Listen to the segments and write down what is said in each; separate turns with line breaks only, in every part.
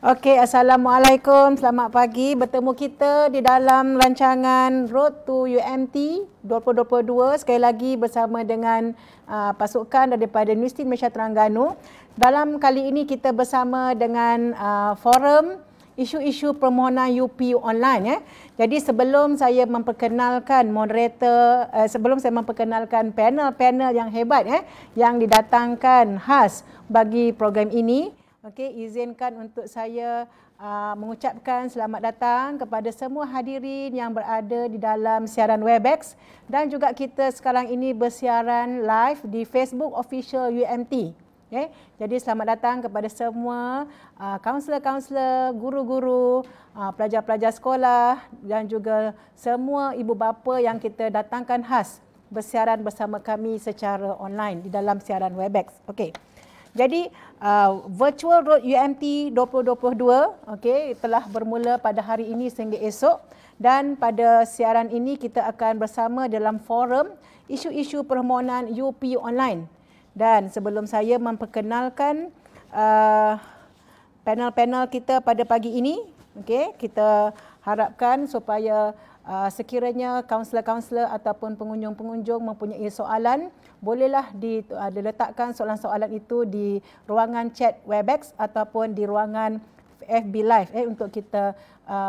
Okey, Assalamualaikum. Selamat pagi. Bertemu kita di dalam rancangan Road to UMT 2022. Sekali lagi bersama dengan pasukan daripada Universiti Malaysia Terengganu. Dalam kali ini kita bersama dengan forum isu-isu permohonan UP online. Jadi sebelum saya memperkenalkan moderator, sebelum saya memperkenalkan panel-panel yang hebat yang didatangkan khas bagi program ini, okey, izinkan untuk saya mengucapkan selamat datang kepada semua hadirin yang berada di dalam siaran Webex dan juga kita sekarang ini bersiaran live di Facebook Official UMT. Okay. Jadi selamat datang kepada semua kaunselor-kaunselor, guru-guru, pelajar-pelajar sekolah dan juga semua ibu bapa yang kita datangkan khas bersiaran bersama kami secara online di dalam siaran Webex. Okey. Jadi Virtual Road UMT 2022 telah bermula pada hari ini sehingga esok, dan pada siaran ini kita akan bersama dalam forum isu-isu permohonan UP online. Dan sebelum saya memperkenalkan panel-panel kita pada pagi ini, kita harapkan supaya sekiranya kaunselor-kaunselor ataupun pengunjung-pengunjung mempunyai soalan, bolehlah diletakkan soalan-soalan itu di ruangan chat Webex ataupun di ruangan FB Live untuk kita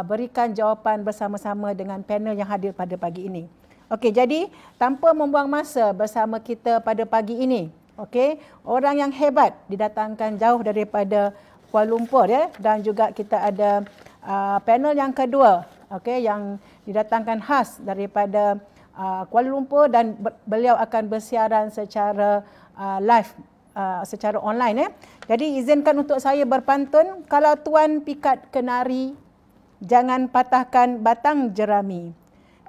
berikan jawapan bersama-sama dengan panel yang hadir pada pagi ini. Okey, jadi tanpa membuang masa bersama kita pada pagi ini, orang yang hebat didatangkan jauh daripada Kuala Lumpur dan juga kita ada panel yang kedua yang didatangkan khas daripada Kuala Lumpur dan beliau akan bersiaran secara live, secara online. Jadi izinkan untuk saya berpantun, kalau tuan pikat kenari, jangan patahkan batang jerami.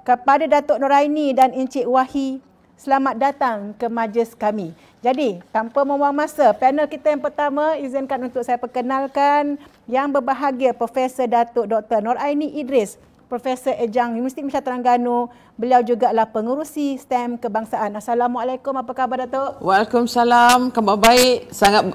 Kepada Datuk Noraini dan Encik Wahi, selamat datang ke majlis kami. Jadi, tanpa membuang masa, panel kita yang pertama, izinkan untuk saya perkenalkan yang berbahagia Profesor Datuk Dr. Noraini Idris, Profesor Ejang Universiti Malaysia Terengganu. Beliau juga adalah pengerusi STEM kebangsaan. Assalamualaikum, apa khabar Datuk?
Waalaikumsalam, khabar baik. Sangat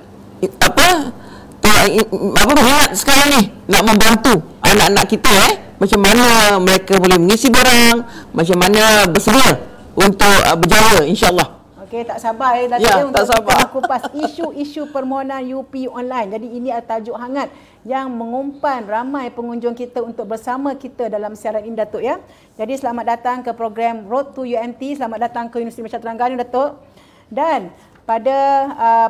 berminat sekarang ni nak membantu anak-anak kita macam mana mereka boleh mengisi barang, macam mana bersedia untuk berjaya insya-Allah.
Okey, tak sabar Datuk untuk kita kupas isu-isu permohonan UP online. Jadi ini adalah tajuk hangat yang mengumpan ramai pengunjung kita untuk bersama kita dalam siaran ini Datuk ya. Jadi selamat datang ke program Road to UMT, selamat datang ke Universiti Malaysia Terengganu Datuk. Dan pada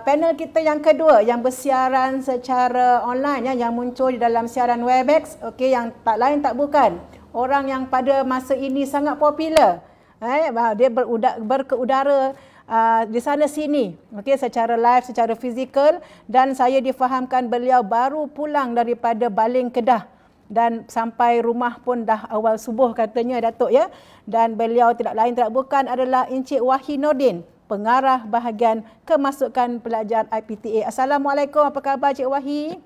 panel kita yang kedua yang bersiaran secara online yang muncul di dalam siaran Webex, yang tak lain tak bukan orang yang pada masa ini sangat popular. Dia berkeudara di sana sini, secara live, secara fizikal, dan saya difahamkan beliau baru pulang daripada Baling Kedah dan sampai rumah pun dah awal subuh katanya Datuk ya. Dan beliau tidak lain tidak bukan adalah Encik Wahi Nordin, pengarah bahagian kemasukan pelajar IPTA. Assalamualaikum, apa khabar Cik Wahi?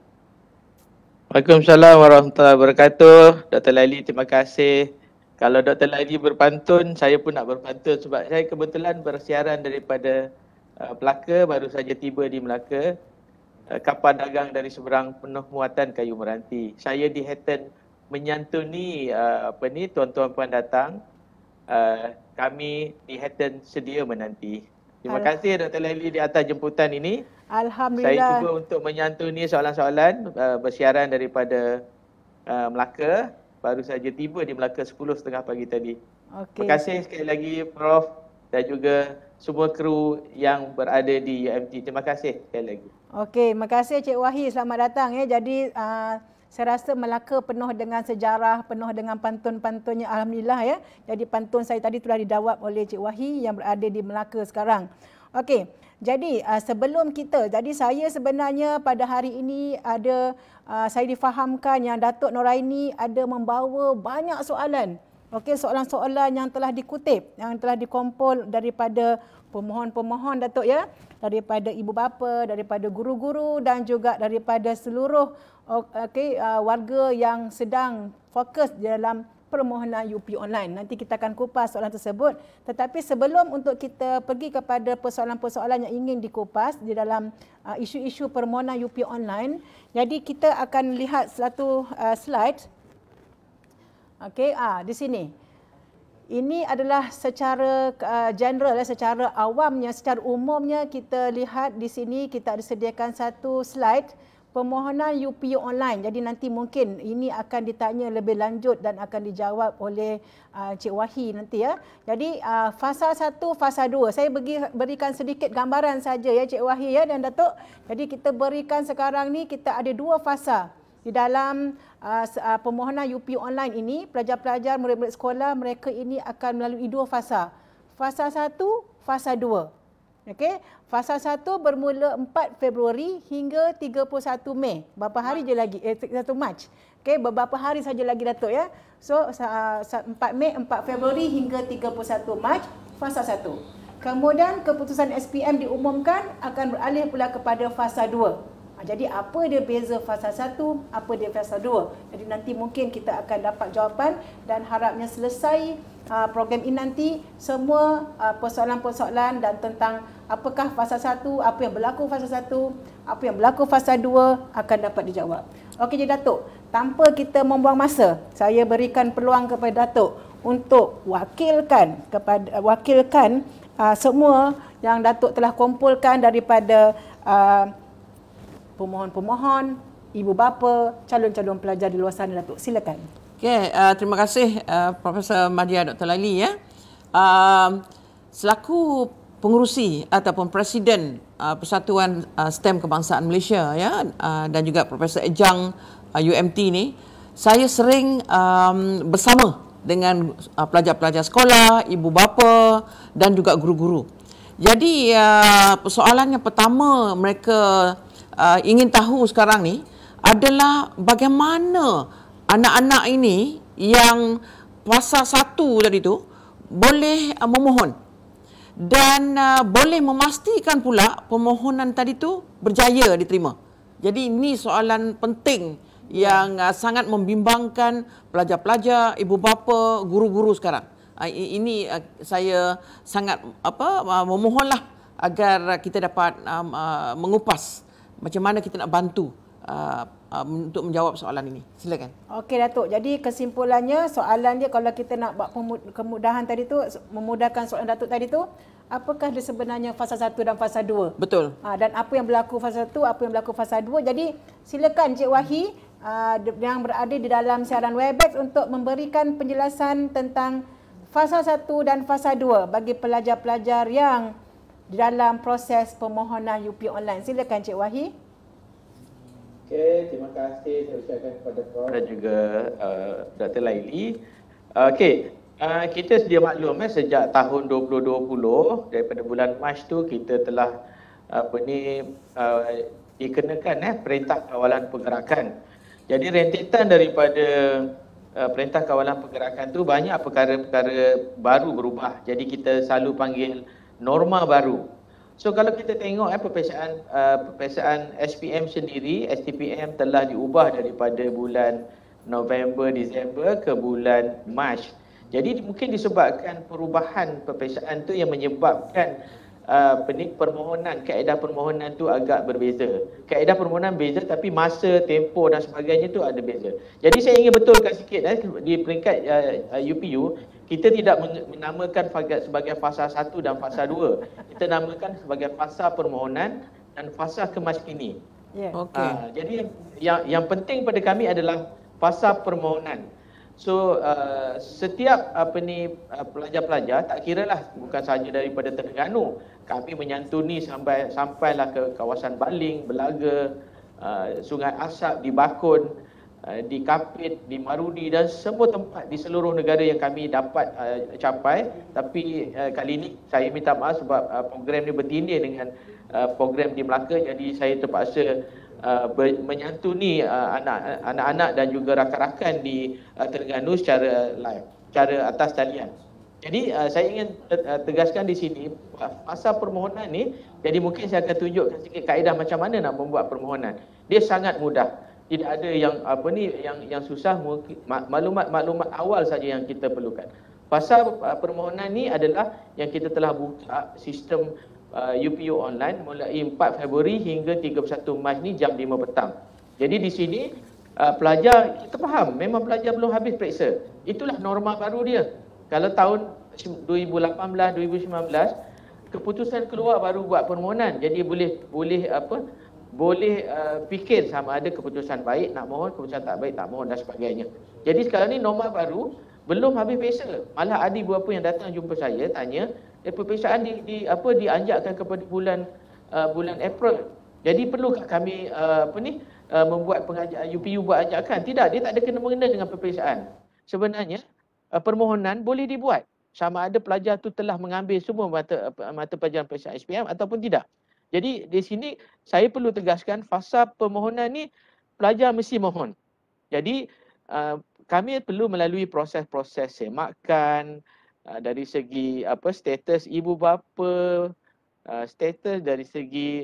Waalaikumsalam warahmatullahi wabarakatuh. Dr. Laili, terima kasih. Kalau Dr. Laili berpantun, saya pun nak berpantun sebab saya kebetulan bersiaran daripada Melaka, baru saja tiba di Melaka. Kapal dagang dari seberang penuh muatan kayu meranti. Saya di Hatton menyantuni tuan-tuan puan datang. Kami di Hatton sedia menanti. Terima kasih Dr. Laili di atas jemputan ini.
Alhamdulillah.
Saya cuba untuk menyantuni soalan-soalan bersiaran daripada Melaka. Baru saja tiba di Melaka 10.30 pagi tadi. Terima kasih sekali lagi Prof dan juga semua kru yang berada di UMT. Terima kasih sekali lagi.
Okey, terima kasih Cik Wahi. Selamat datang ya. Jadi saya rasa Melaka penuh dengan sejarah, penuh dengan pantun-pantunnya. Alhamdulillah ya. Jadi pantun saya tadi telah dijawab oleh Cik Wahi yang berada di Melaka sekarang. Okey. Jadi sebelum kita, jadi saya sebenarnya pada hari ini ada, saya difahamkan yang Datuk Noraini ada membawa banyak soalan. Soalan-soalan yang telah dikutip, yang telah dikumpul daripada pemohon-pemohon Datuk ya, daripada ibu bapa, daripada guru-guru dan juga daripada seluruh warga yang sedang fokus dalam permohonan UP online. Nanti kita akan kupas soalan tersebut. Tetapi sebelum untuk kita pergi kepada persoalan-persoalan yang ingin dikupas di dalam isu-isu permohonan UP online, jadi kita akan lihat satu slide. Okey, di sini. Ini adalah secara general, secara awamnya, secara umumnya kita lihat di sini kita ada sediakan satu slide permohonan UPU online. Jadi nanti mungkin ini akan ditanya lebih lanjut dan akan dijawab oleh Cik Wahi nanti ya. Jadi fasa 1, fasa 2. Saya berikan sedikit gambaran saja ya Cik Wahi ya dan Datuk. Jadi kita berikan sekarang ni kita ada 2 fasa. Di dalam permohonan UPU online ini, pelajar-pelajar, murid-murid sekolah, mereka ini akan melalui 2 fasa. Fasa 1, fasa 2. Okey, fasa 1 bermula 4 Februari hingga 31 Mei. Berapa hari je lagi? 1 Mac. Okey, beberapa hari saja lagi Datuk ya. So 4 Mei, 4 Februari hingga 31 Mac, fasa 1. Kemudian keputusan SPM diumumkan akan beralih pula kepada fasa 2. Jadi apa dia beza fasa 1, apa dia fasa 2. Jadi nanti mungkin kita akan dapat jawapan dan harapnya selesai program ini nanti semua persoalan-persoalan dan tentang apakah fasa 1, apa yang berlaku fasa 1, apa yang berlaku fasa 2 akan dapat dijawab. Okey jadi Datuk, tanpa kita membuang masa, saya berikan peluang kepada Datuk untuk wakilkan semua yang Datuk telah kumpulkan daripada pemohon-pemohon, ibu bapa, calon-calon pelajar di luar sana Datuk. Silakan.
Okey, terima kasih Profesor Madya Dr. Laili ya. Selaku pengerusi ataupun presiden Persatuan STEM Kebangsaan Malaysia ya dan juga Profesor Ejang UMT ni, saya sering bersama dengan pelajar-pelajar sekolah, ibu bapa dan juga guru-guru. Jadi persoalan yang pertama mereka ingin tahu sekarang ni adalah bagaimana anak-anak ini yang fasa 1 tadi tu boleh memohon dan boleh memastikan pula permohonan tadi tu berjaya diterima. Jadi ini soalan penting yang sangat membimbangkan pelajar-pelajar, ibu bapa, guru-guru sekarang. Ini saya sangat memohonlah agar kita dapat mengupas macam mana kita nak bantu untuk menjawab soalan ini. Silakan.
Okey Datuk. Jadi kesimpulannya soalan dia kalau kita nak buat kemudahan tadi tu, memudahkan soalan Datuk tadi tu, apakah dia sebenarnya fasa 1 dan fasa 2?
Betul.
Dan apa yang berlaku fasa 1, apa yang berlaku fasa 2. Jadi silakan Cik Wahi yang berada di dalam siaran Webex untuk memberikan penjelasan tentang fasa 1 dan fasa 2 bagi pelajar-pelajar yang di dalam proses permohonan UP online. Silakan Cik Wahi.
Okey, terima kasih saya ucapkan kepada Prof dan juga Dr. Laili. Okey, kita sedia maklum sejak tahun 2020 daripada bulan Mac tu kita telah dikenakan Perintah Kawalan Pergerakan. Jadi rentetan daripada Perintah Kawalan Pergerakan tu banyak perkara-perkara baru berubah. Jadi kita selalu panggil norma baru. So kalau kita tengok peperiksaan SPM sendiri, STPM telah diubah daripada bulan November, Disember ke bulan Mac. Jadi mungkin disebabkan perubahan peperiksaan tu yang menyebabkan permohonan, kaedah permohonan tu agak berbeza. Kaedah permohonan beza tapi masa, tempoh dan sebagainya tu ada beza. Jadi saya ingin betulkan sikit di peringkat UPU, kita tidak menamakan sebagai fasa 1 dan fasa 2. Kita namakan sebagai fasa permohonan dan fasa kemaskini.
Yeah.
Okey.
Jadi yang penting pada kami adalah fasa permohonan. So setiap pelajar-pelajar, tak kiralah bukan sahaja daripada Terengganu, kami menyantuni sampailah ke kawasan Baling, Belaga, Sungai Asap, di Bakun, di Kapit, di Marudi dan semua tempat di seluruh negara yang kami dapat capai. Tapi kali ini saya minta maaf sebab program ini bertindih dengan program di Melaka, jadi saya terpaksa menyantuni anak-anak dan juga rakan-rakan di Terengganu secara live, secara atas talian. Jadi saya ingin tegaskan di sini fasa permohonan ni, jadi mungkin saya akan tunjukkan sikit kaedah macam mana nak membuat permohonan. Dia sangat mudah. Tidak ada yang apa ni yang susah, maklumat awal saja yang kita perlukan. Fasa permohonan ni adalah yang kita telah buka sistem UPU online mulai 4 Februari hingga 31 Mac ni jam 5 petang. Jadi di sini pelajar, kita faham memang pelajar belum habis periksa. Itulah norma baru dia. Kalau tahun 2018, 2019 keputusan keluar baru buat permohonan. Jadi boleh fikir sama ada keputusan baik nak mohon, keputusan tak baik tak mohon dan sebagainya. Jadi sekarang ni norma baru belum habis periksa. Malah ada beberapa yang datang jumpa saya tanya, peperiksaan dianjakkan kepada bulan April. Jadi perlukah kami membuat pengajaran UPU buat ajakan? Tidak, dia tak ada kena-mengena dengan peperiksaan. Sebenarnya permohonan boleh dibuat sama ada pelajar tu telah mengambil semua mata pelajaran peperiksaan SPM ataupun tidak. Jadi di sini saya perlu tegaskan fasa permohonan ni pelajar mesti mohon. Jadi kami perlu melalui proses-proses semakan dari segi status ibu bapa, status dari segi,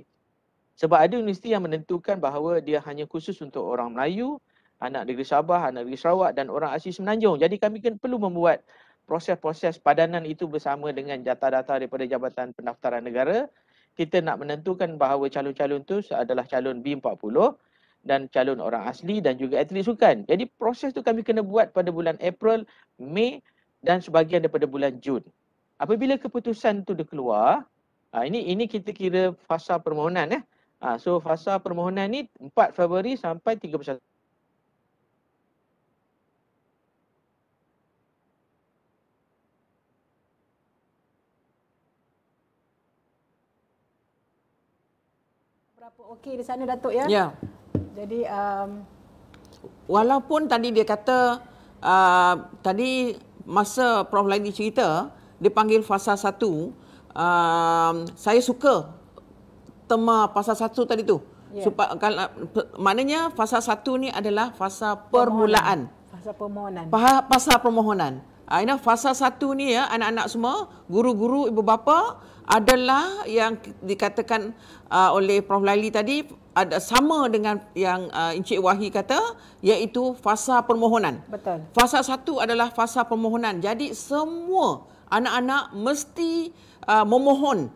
sebab ada universiti yang menentukan bahawa dia hanya khusus untuk orang Melayu, anak negeri Sabah, anak negeri Sarawak dan orang asli Semenanjung. Jadi kami perlu membuat proses-proses padanan itu bersama dengan data-data daripada Jabatan Pendaftaran Negara. Kita nak menentukan bahawa calon-calon itu adalah calon B40 dan calon orang asli dan juga atlet sukan. Jadi proses tu kami kena buat pada bulan April, Mei dan sebahagian daripada bulan Jun. Apabila keputusan tu dah keluar, ini kita kira fasa permohonan. So fasa permohonan ni 4 Februari sampai 31.
Berapa okey di sana Datuk ya?
Ya.
Jadi
walaupun tadi dia kata tadi masa Prof Laili cerita dia panggil fasa 1, saya suka tema fasa 1 tadi tu.
Ya.
Maknanya fasa 1 ni adalah fasa permulaan.
Fasa permohonan.
Fasa permohonan. Ini fasa 1 ni ya, anak-anak semua, guru-guru, ibu bapa adalah yang dikatakan oleh Prof Laili tadi ada sama dengan yang Encik Wahi kata, iaitu fasa permohonan.
Betul.
Fasa 1 adalah fasa permohonan. Jadi semua anak-anak mesti memohon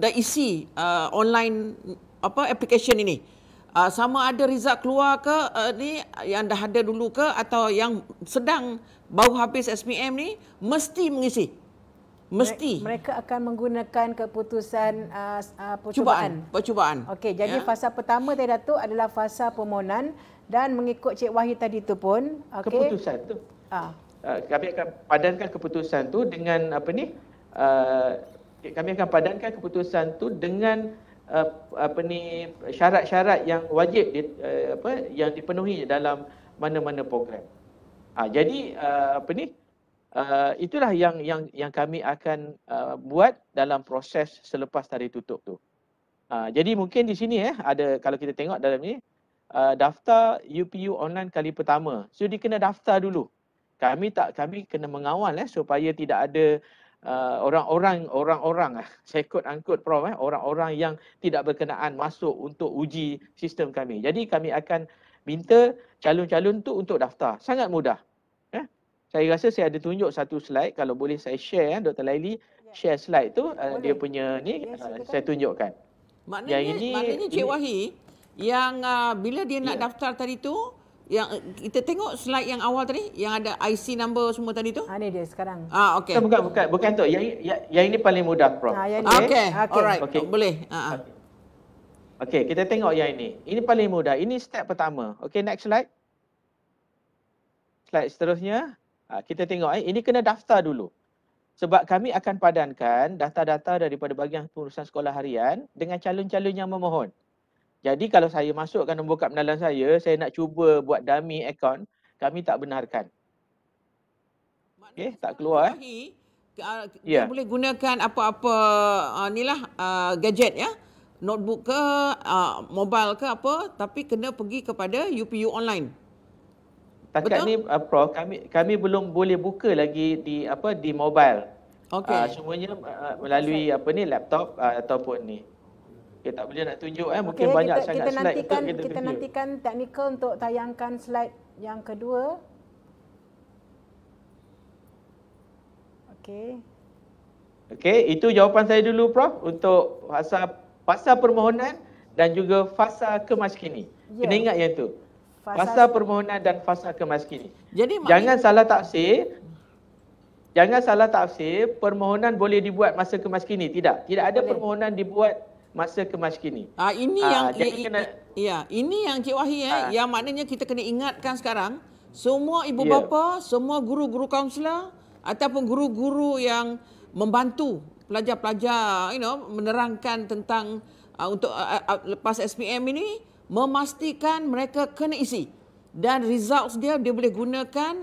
dan isi online application ini. Sama ada result keluar ke ni yang dah ada dulu ke atau yang sedang baru habis SPM ni mesti mengisi. Mesti.
Mereka akan menggunakan keputusan percubaan. Okey, jadi fasa pertama tadi Datuk adalah fasa permohonan dan mengikut Cik Wahid tadi tu pun
keputusan tu. Kami akan padankan keputusan tu dengan kami akan padankan keputusan tu dengan syarat-syarat yang wajib yang dipenuhi dalam mana-mana program. Jadi itulah yang kami akan buat dalam proses selepas tarikh tutup tu. Jadi mungkin di sini ada, kalau kita tengok dalam ni daftar UPU online kali pertama. So dia kena daftar dulu. Kami kena mengawal supaya tidak ada orang-orang saya angkut Prof, orang-orang yang tidak berkenaan masuk untuk uji sistem kami. Jadi kami akan minta calon-calon tu untuk daftar. Sangat mudah. Saya rasa saya ada tunjuk satu slide, kalau boleh saya share Dr. Laili, share slide tu dia punya ni saya tunjukkan.
Maknanya Cik Wahi yang bila dia nak daftar tadi tu, yang kita tengok slide yang awal tadi yang ada IC number semua tadi tu.
Ni dia sekarang.
Okey.
Bukan tu. Yang ini paling mudah Prof.
Okey. Alright. Boleh.
Okey, kita tengok yang ini. Ini paling mudah. Ini step pertama. Okey, next slide. Slide seterusnya. Kita tengok ini kena daftar dulu. Sebab kami akan padankan data-data daripada bahagian pengurusan sekolah harian dengan calon-calon yang memohon. Jadi kalau saya masukkan nombor kad pengenalan saya nak cuba buat dummy account, kami tak benarkan. Okey, tak keluar.
Dia boleh gunakan apa-apa gadget ya. Notebook ke, mobile ke apa, tapi kena pergi kepada UPU online.
Takat ni Prof, kami belum boleh buka lagi di mobile. Semuanya melalui laptop ataupun ni. Kita tak boleh nak tunjuk mungkin
Okey,
banyak
kita
sangat slide untuk kita
kita
tunjuk.
nantikan teknikal untuk tayangkan slide yang kedua. Okey.
Okey, itu jawapan saya dulu Prof untuk fasa permohonan dan juga fasa kemaskini.
Ya.
Kena ingat yang tu. Fasa permohonan dan fasa kemaskini.
Jadi
Jangan salah tafsir. Jangan salah tafsir, permohonan boleh dibuat masa kemaskini. Tidak. Tidak ada permohonan dibuat masa kemaskini.
Ini ini yang Cik Wahid yang maknanya kita kena ingatkan sekarang, semua ibu bapa, semua guru-guru kaunselor ataupun guru-guru yang membantu pelajar-pelajar menerangkan tentang untuk lepas SPM ini, memastikan mereka kena isi. Dan results dia boleh gunakan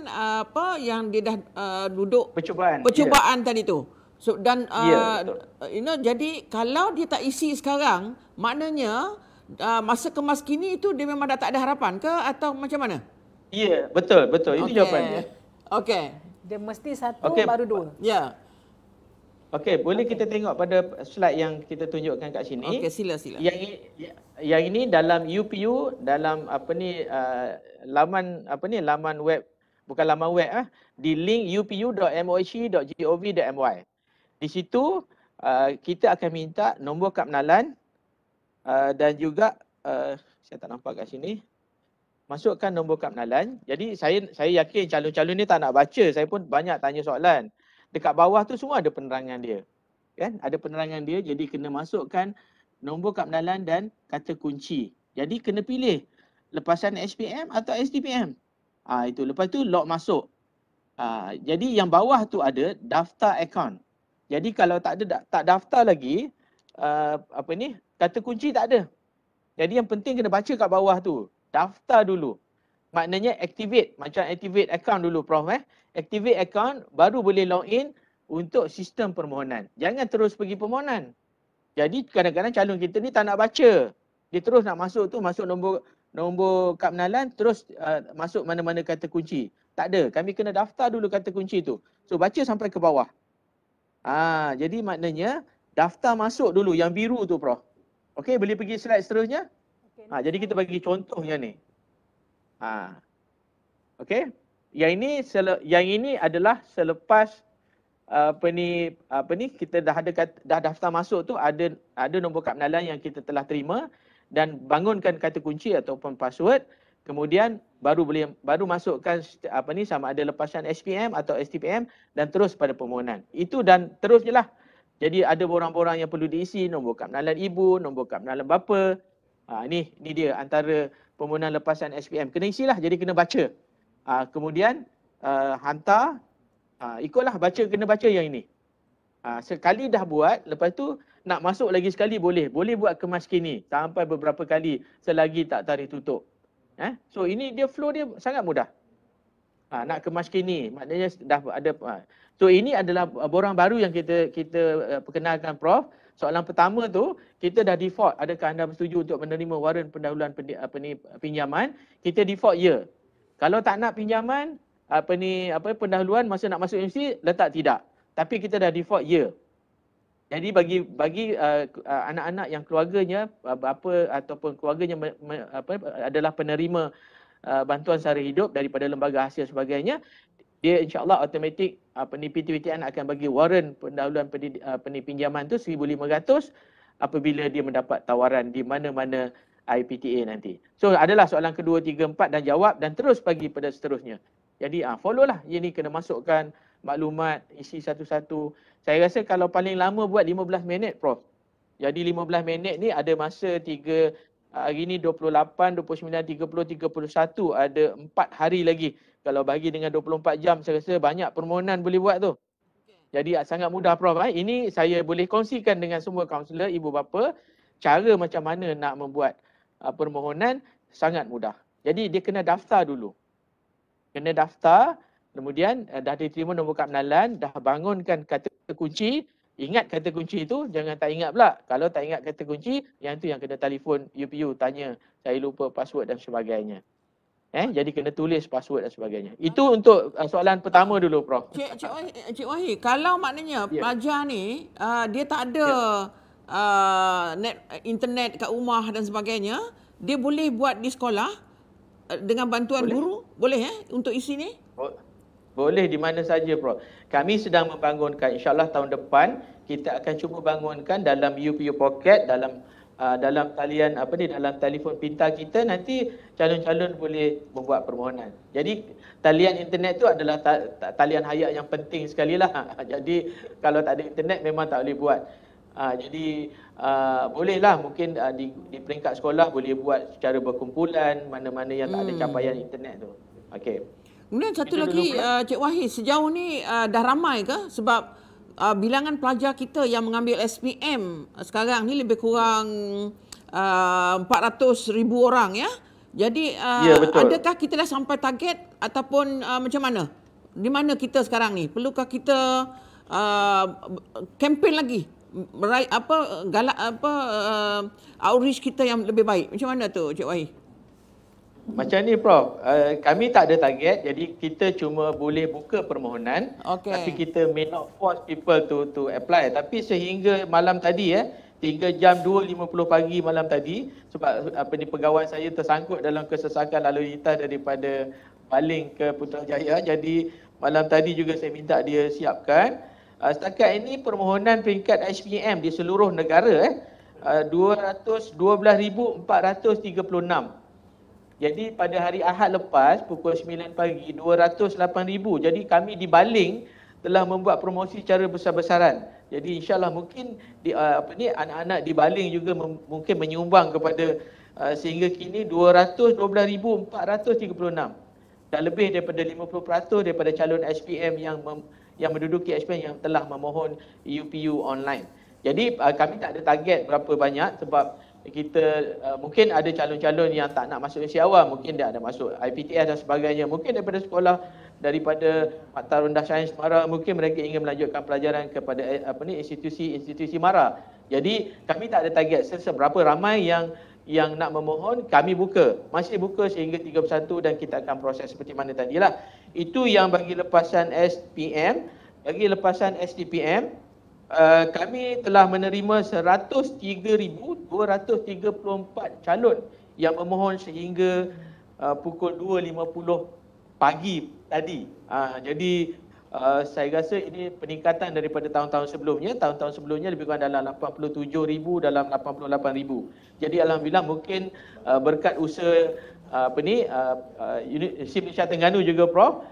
yang dia dah duduk percubaan tadi tu. So dan jadi kalau dia tak isi sekarang, maknanya masa kemaskini itu dia memang dah tak ada harapan ke atau macam mana?
Ya, betul. Itu jawapan dia.
Okey.
Dia mesti satu baru dua.
Ya.
Okey, boleh kita tengok pada slide yang kita tunjukkan kat sini.
Okey, sila.
Yang ini dalam UPU, dalam laman laman web, bukan laman web di link upu.moh.gov.my. Di situ kita akan minta nombor kad pengenalan dan juga saya tak nampak kat sini. Masukkan nombor kad pengenalan. Jadi saya yakin calon-calon ni tak nak baca, saya pun banyak tanya soalan. Dekat bawah tu semua ada penerangan dia. Kan? Ada penerangan dia, jadi kena masukkan nombor kad pengenalan dan kata kunci. Jadi kena pilih lepasan SPM atau STPM. Itu. Lepas tu log masuk. Jadi yang bawah tu ada daftar akaun. Jadi kalau tak daftar lagi, kata kunci tak ada. Jadi yang penting kena baca kat bawah tu. Daftar dulu. Maknanya activate, macam activate account dulu Prof. Activate account baru boleh login untuk sistem permohonan. Jangan terus pergi permohonan. Jadi kadang-kadang calon kita ni tak nak baca. Dia terus nak masuk tu, masuk nombor kad pengenalan, terus masuk mana-mana kata kunci. Tak ada, kami kena daftar dulu kata kunci tu. So baca sampai ke bawah. Jadi maknanya daftar masuk dulu yang biru tu Prof. Okey, boleh pergi slide seterusnya? Jadi kita bagi contohnya ni. Okey. Yang ini adalah selepas kita dah daftar masuk tu, ada nombor kad pengenalan yang kita telah terima dan bangunkan kata kunci ataupun password, kemudian baru masukkan sama ada lepasan SPM atau STPM dan terus pada permohonan. Itu dan terus je lah. Jadi ada borang-borang yang perlu diisi, nombor kad pengenalan ibu, nombor kad pengenalan bapa. Ni dia antara permohonan lepasan SPM. Kena isilah, jadi kena baca. Kemudian hantar, ikutlah kena baca yang ini. Sekali dah buat, lepas tu nak masuk lagi sekali boleh. Boleh buat kemaskini sampai beberapa kali selagi tak tarikh tutup. So ini dia flow dia sangat mudah. Nak kemaskini, maknanya dah ada. So ini adalah borang baru yang kita perkenalkan Prof. Soalan pertama tu, kita dah default, adakah anda bersetuju untuk menerima waran pendahuluan pinjaman? Kita default ya. Kalau tak nak pinjaman, pendahuluan masa nak masuk universiti, letak tidak. Tapi kita dah default ya. Jadi bagi anak-anak yang keluarganya, bapa ataupun keluarganya adalah penerima bantuan sara hidup daripada lembaga hasil sebagainya, dia insya-Allah automatik PTWTN akan bagi waran pendahuluan pinjaman tu 1,500 apabila dia mendapat tawaran di mana-mana IPTA nanti. So adalah soalan kedua, tiga, empat dan jawab dan terus bagi pada seterusnya. Jadi follow lah. Ini kena masukkan maklumat, isi satu-satu. Saya rasa kalau paling lama buat 15 minit Prof. Jadi 15 minit ni ada masa hari ni 28, 29, 30, 31, ada 4 hari lagi. Kalau bagi dengan 24 jam, saya rasa banyak permohonan boleh buat tu. Jadi sangat mudah Prof. Ini saya boleh kongsikan dengan semua kaunselor, ibu bapa, cara macam mana nak membuat permohonan sangat mudah. Jadi dia kena daftar dulu. Kena daftar, kemudian dah diterima nombor kad pengenalan, dah bangunkan kata kunci. Ingat kata kunci itu, jangan tak ingat pula. Kalau tak ingat kata kunci, yang tu yang kena telefon UPU, tanya, saya lupa password dan sebagainya. Jadi kena tulis password dan sebagainya. Itu untuk soalan pertama dulu Prof.
Cik Wahid, kalau maknanya pelajar ni dia tak ada net internet kat rumah dan sebagainya, dia boleh buat di sekolah dengan bantuan guru? Boleh untuk isi ni?
Boleh di mana saja, Prof. Kami sedang membangunkan, insyaAllah tahun depan kita akan cuba bangunkan dalam UPU Pocket, dalam talian dalam telefon pintar kita, nanti calon-calon boleh membuat permohonan. Jadi talian internet tu adalah talian hayat yang penting sekali lah. Jadi kalau tak ada internet memang tak boleh buat. Jadi bolehlah mungkin di peringkat sekolah boleh buat secara berkumpulan mana-mana yang tak ada capaian internet tu. Okey.
Kemudian satu lagi, Cik Wahid, sejauh ni dah ramai ke? Sebab bilangan pelajar kita yang mengambil SPM sekarang ni lebih kurang 400,000 orang ya. Jadi adakah kita dah sampai target ataupun macam mana? Di mana kita sekarang ni? Perlukah kita kempen lagi? Outreach kita yang lebih baik. Macam mana tu, Cik Wahid?
Macam ni, Prof. Kami tak ada target, jadi kita cuma boleh buka permohonan. Tapi kita may not force people to apply. Tapi sehingga malam tadi, hingga jam 2.50 pagi malam tadi, sebab pegawai saya tersangkut dalam kesesakan lalu lintas daripada Baling ke Putrajaya. Jadi malam tadi juga saya minta dia siapkan. Setakat ini permohonan peringkat SPM di seluruh negara 212,436. Jadi pada hari Ahad lepas pukul 9 pagi 208,000. Jadi kami di Baling telah membuat promosi secara besar-besaran. Jadi insya-Allah mungkin anak-anak di Baling juga mungkin menyumbang kepada sehingga kini 212,436. Dan lebih daripada 50% daripada calon SPM yang menduduki SPM yang telah memohon UPU online. Jadi kami tak ada target berapa banyak sebab kita mungkin ada calon-calon yang tak nak masuk usia awal, mungkin dia ada masuk IPTS dan sebagainya, mungkin daripada sekolah daripada Mata Rendah Sains Mara, mungkin mereka ingin melanjutkan pelajaran kepada institusi Mara. Jadi kami tak ada target seberapa ramai yang nak memohon, kami masih buka sehingga 31 dan kita akan proses seperti mana tadilah. Itu yang bagi lepasan SPM. Bagi lepasan STPM, kami telah menerima 103,234 calon yang memohon sehingga pukul 2.50 pagi tadi. Jadi saya rasa ini peningkatan daripada tahun-tahun sebelumnya. Tahun-tahun sebelumnya lebih kurang dalam 87,000 dalam 88,000. Jadi alhamdulillah mungkin berkat usaha Universiti Malaysia Terengganu juga, Prof,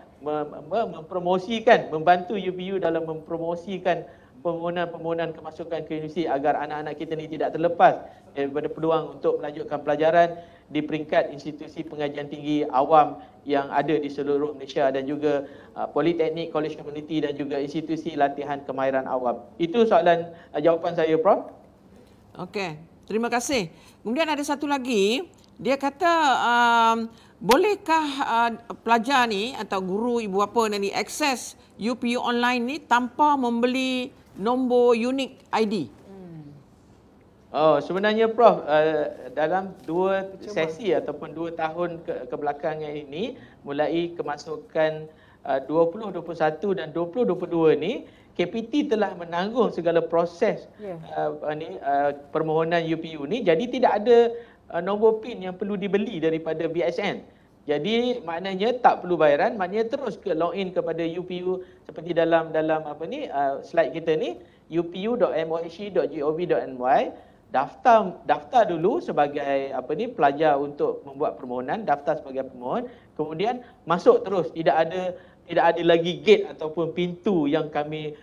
mempromosikan, membantu UPU dalam mempromosikan permohonan kemasukan ke universiti agar anak-anak kita ni tidak terlepas daripada peluang untuk melanjutkan pelajaran di peringkat institusi pengajian tinggi awam yang ada di seluruh Malaysia dan juga politeknik, college community dan juga institusi latihan kemahiran awam. Itu soalan jawapan saya, Prof.
Okey, terima kasih. Kemudian ada satu lagi, dia kata bolehkah pelajar ni atau guru ibu bapa ni akses UPU online ni tanpa membeli nombor unik ID?
Sebenarnya, Prof, dalam 2 sesi ataupun 2 tahun kebelakangan ini, mulai kemasukan 2021 dan 2022 ni, KPT telah menanggung segala proses permohonan UPU ni. Jadi tidak ada nombor PIN yang perlu dibeli daripada BSN. Jadi maknanya tak perlu bayaran, maknanya terus login kepada UPU seperti dalam slide kita ni, upu.mohe.gov.my, daftar dulu sebagai pelajar untuk membuat permohonan, daftar sebagai pemohon, kemudian masuk terus, tidak ada lagi gate ataupun pintu yang kami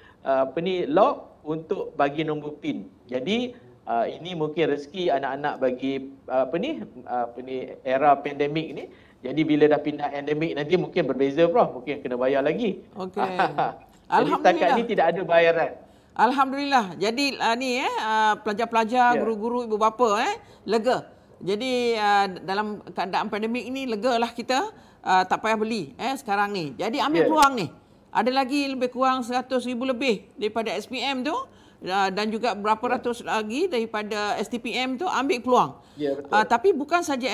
lock untuk bagi nombor PIN. Jadi ini mungkin rezeki anak-anak bagi era pandemik ni. Jadi bila dah pindah endemik nanti mungkin berbeza, Prof. Mungkin kena bayar lagi.
Okey.
Jadi setakat ni tidak ada bayaran.
Alhamdulillah. Jadi pelajar-pelajar, guru-guru, ibu bapa lega. Jadi dalam keadaan pandemik ini legalah kita, tak payah beli sekarang ni. Jadi ambil peluang ni. Ada lagi lebih kurang 100,000 lebih daripada SPM tu dan juga berapa ratus lagi daripada STPM tu, ambil peluang. Tapi bukan saja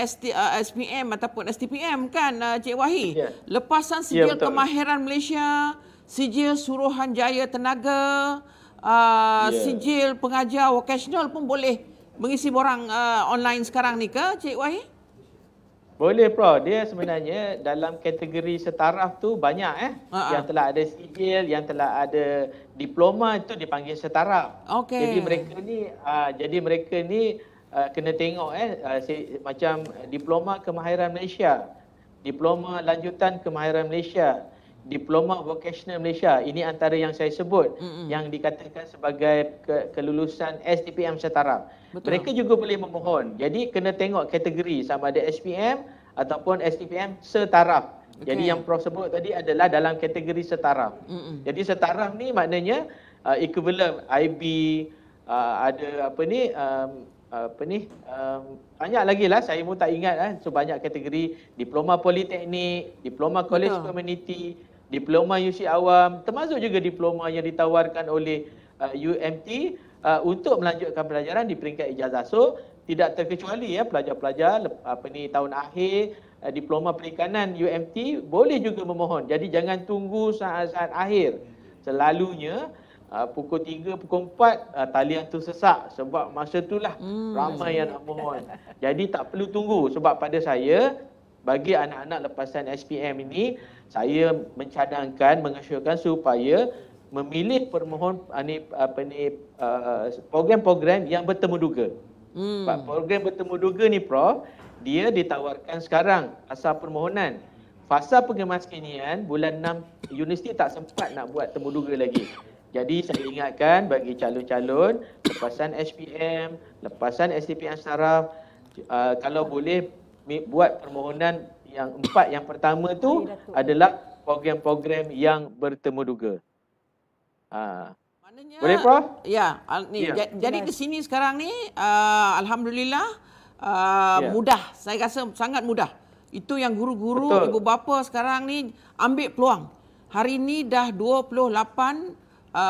SPM ataupun STPM kan, Cik Wahid. Lepasan sijil kemahiran Malaysia, sijil Suruhanjaya Tenaga, sijil pengajar vocational pun boleh mengisi borang online sekarang ni ke, Cik Wahid?
Boleh Prof, dia sebenarnya dalam kategori setaraf tu banyak yang telah ada sijil, yang telah ada diploma itu dipanggil setaraf.
Okey.
Jadi mereka ni kena tengok macam diploma kemahiran Malaysia, diploma lanjutan kemahiran Malaysia, diploma vocational Malaysia. Ini antara yang saya sebut yang dikatakan sebagai kelulusan STPM setaraf. Betul. Mereka juga boleh memohon. Jadi kena tengok kategori sama ada SPM ataupun STPM setaraf. Okay. Jadi yang Prof sebut tadi adalah dalam kategori setaraf. Jadi setaraf ni maknanya equivalent IB, ada banyak lagi lah, saya pun tak ingat so banyak kategori, diploma politeknik, diploma college community, diploma UC awam, termasuk juga diploma yang ditawarkan oleh UMT untuk melanjutkan pelajaran di peringkat ijazah. So tidak terkecuali pelajar-pelajar tahun akhir diploma perikanan UMT boleh juga memohon. Jadi jangan tunggu saat-saat akhir. Selalunya pukul 3, pukul 4 talian tu sesak sebab masa itulah ramai yang nak mohon. Jadi tak perlu tunggu, sebab pada saya bagi anak-anak lepasan SPM ini saya mencadangkan, mengesyorkan supaya memilih permohon program-program yang bertemu duga. Program bertemu duga ni Prof, dia ditawarkan sekarang asal permohonan. Fasa pengemaskinian bulan 6 universiti tak sempat nak buat temu duga lagi. Jadi saya ingatkan bagi calon-calon lepasan SPM, lepasan STPM Saraf, kalau boleh buat permohonan yang 4 yang pertama tu adalah program-program yang bertemu duga.
Maknanya,
boleh Prof?
Ya, jadi di sini sekarang ni alhamdulillah mudah. Saya rasa sangat mudah. Itu yang guru-guru, ibu bapa sekarang ni ambil peluang. Hari ni dah 28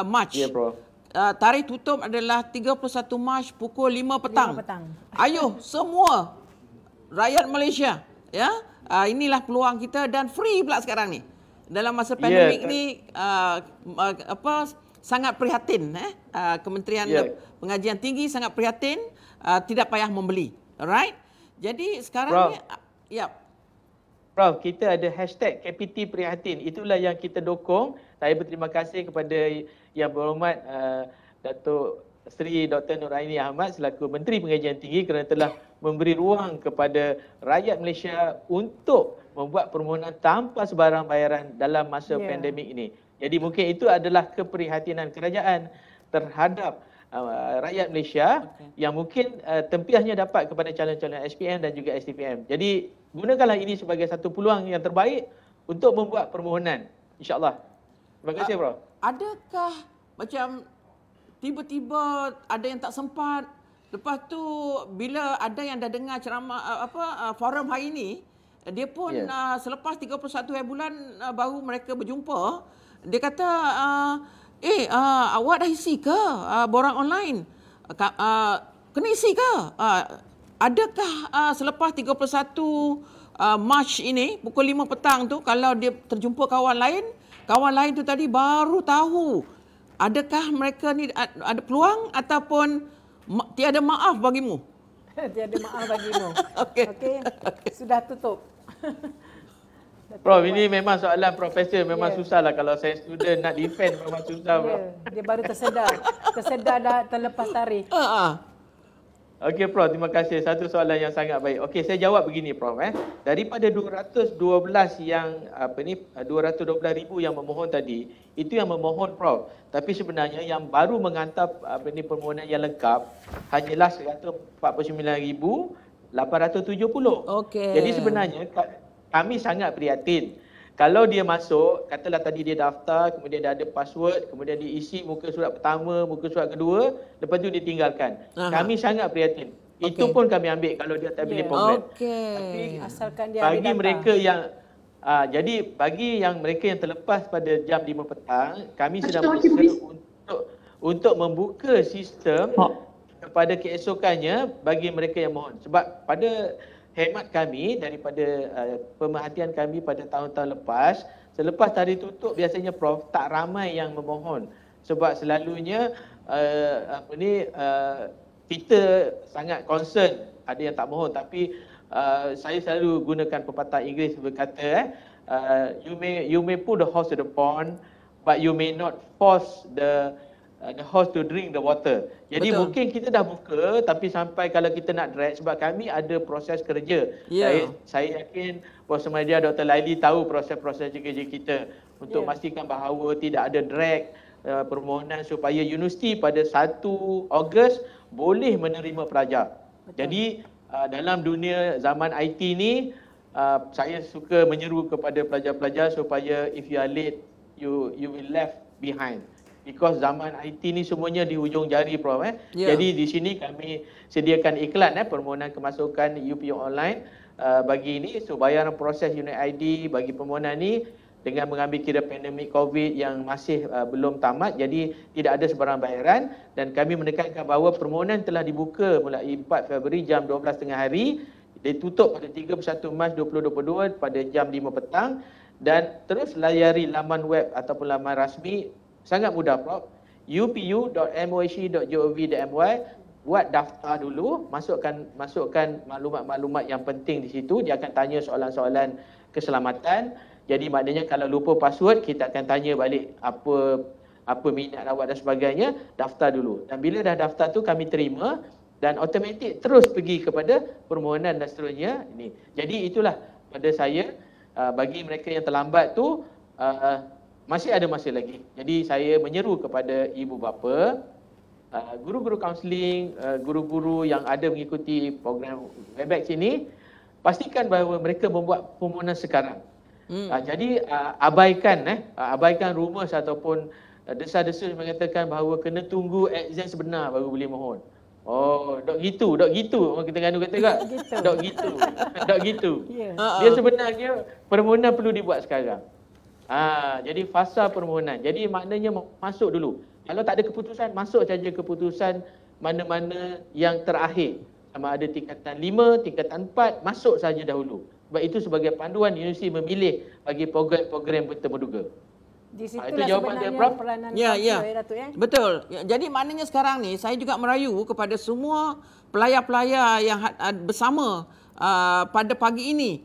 Mac.
Ya, Prof.
Tarikh tutup adalah 31 Mac pukul 5 petang. Ayuh semua rakyat Malaysia, inilah peluang kita dan free pula sekarang ni. Dalam masa pandemik ni sangat prihatin Kementerian Pengajian Tinggi sangat prihatin, tidak payah membeli. Alright? Jadi sekarang
Prof.
ni
Prof, kita ada hashtag KPT Prihatin. Itulah yang kita dokong. Saya berterima kasih kepada Yang Berhormat Datuk Seri Dr. Nuraini Ahmad selaku Menteri Pengajian Tinggi kerana telah memberi ruang kepada rakyat Malaysia untuk membuat permohonan tanpa sebarang bayaran dalam masa pandemik ini. Jadi mungkin itu adalah keprihatinan kerajaan terhadap rakyat Malaysia yang mungkin tempiasnya dapat kepada calon-calon SPM dan juga STPM. Jadi gunakanlah ini sebagai satu peluang yang terbaik untuk membuat permohonan, insya-Allah. Terima kasih, Prof.
Adakah macam tiba-tiba ada yang tak sempat, lepas tu bila ada yang dah dengar ceramah forum hari ini, dia pun selepas 31 hari bulan baru mereka berjumpa, dia kata awak dah isi ke borang online? Kena isi ke? Adakah selepas 31 Mac ini pukul 5 petang tu kalau dia terjumpa kawan lain tu tadi baru tahu, adakah mereka ni ada peluang ataupun tiada maaf bagimu?
Tiada maaf bagimu. Okey. Sudah tutup.
Prof, ini memang soalan profesor, memang susahlah kalau saya student nak defend memang susah, Prof.
Dia baru tersedar dah terlepas tarikh.
Okey Prof, terima kasih. Satu soalan yang sangat baik. Okey, saya jawab begini Prof. Daripada 212 yang 212,000 yang memohon tadi, itu yang memohon Prof. Tapi sebenarnya yang baru menghantar permohonan yang lengkap hanyalah 149,870.
Okey.
Jadi sebenarnya kami sangat prihatin. Kalau dia masuk, katalah tadi dia daftar, kemudian dia ada password, kemudian dia isi muka surat pertama, muka surat kedua, lepas tu dia tinggalkan. Kami sangat prihatin. Itu pun kami ambil kalau dia tak pilih program.
Tapi asalkan dia
bagi mereka yang jadi bagi mereka yang terlepas pada jam 5 petang, kami sedang berusaha untuk membuka sistem kepada keesokannya bagi mereka yang mohon. Sebab pada hemat kami daripada pemerhatian kami pada tahun-tahun lepas, selepas tarikh tutup biasanya Prof tak ramai yang memohon sebab selalunya kita sangat concern, ada yang tak mohon, tapi saya selalu gunakan pepatah Inggeris berkata you may put the horse to the pond but you may not force the horse to drink the water. Jadi mungkin kita dah buka tapi sampai kalau kita nak drag, sebab kami ada proses kerja. Saya yakin Puan Sumadia, Dr. Laili tahu proses-proses kerja kita untuk pastikan bahawa tidak ada drag permohonan supaya universiti pada 1 Ogos boleh menerima pelajar. Jadi dalam dunia zaman IT ni saya suka menyeru kepada pelajar-pelajar supaya if you are late you will left behind. Because zaman IT ni semuanya di hujung jari, Prof. Jadi di sini kami sediakan iklan permohonan kemasukan UPU online bagi ini. So bayaran proses unit ID bagi permohonan ni dengan mengambil kira pandemik COVID yang masih belum tamat, jadi tidak ada sebarang bayaran, dan kami menekankan bahawa permohonan telah dibuka mulai 4 Februari jam 12 tengah hari, ditutup pada 31 Mac 2022 pada jam 5 petang, dan terus layari laman web ataupun laman rasmi. Sangat mudah, Prof. upu.mohe.gov.my. Buat daftar dulu, masukkan maklumat-maklumat yang penting di situ. Dia akan tanya soalan-soalan keselamatan. Jadi maknanya kalau lupa password, kita akan tanya balik apa minat awak dan sebagainya. Daftar dulu. Dan bila dah daftar tu kami terima dan automatik terus pergi kepada permohonan dan seterusnya. Jadi itulah pada saya, bagi mereka yang terlambat tu masih ada masa lagi. Jadi saya menyeru kepada ibu bapa, guru-guru kaunseling, guru-guru yang ada mengikuti program Webex ini, pastikan bahawa mereka membuat permohonan sekarang. Jadi abaikan rumus ataupun desas-desus mengatakan bahawa kena tunggu exam sebenar baru boleh mohon. Oh, dok gitu. Orang kita Terengganu kata tak? Dok gitu. Dia sebenarnya permohonan perlu dibuat sekarang. Jadi fasa permohonan. Jadi maknanya masuk dulu. Kalau tak ada keputusan, masuk saja keputusan mana-mana yang terakhir. Sama ada tingkatan 5, tingkatan 4, masuk saja dahulu. Sebab itu sebagai panduan universiti memilih bagi program-program bertemuduga.
Di situlah sebenarnya peranan Datuk.
Betul. Jadi maknanya sekarang ni saya juga merayu kepada semua pelayar-pelayar yang bersama pada pagi ini,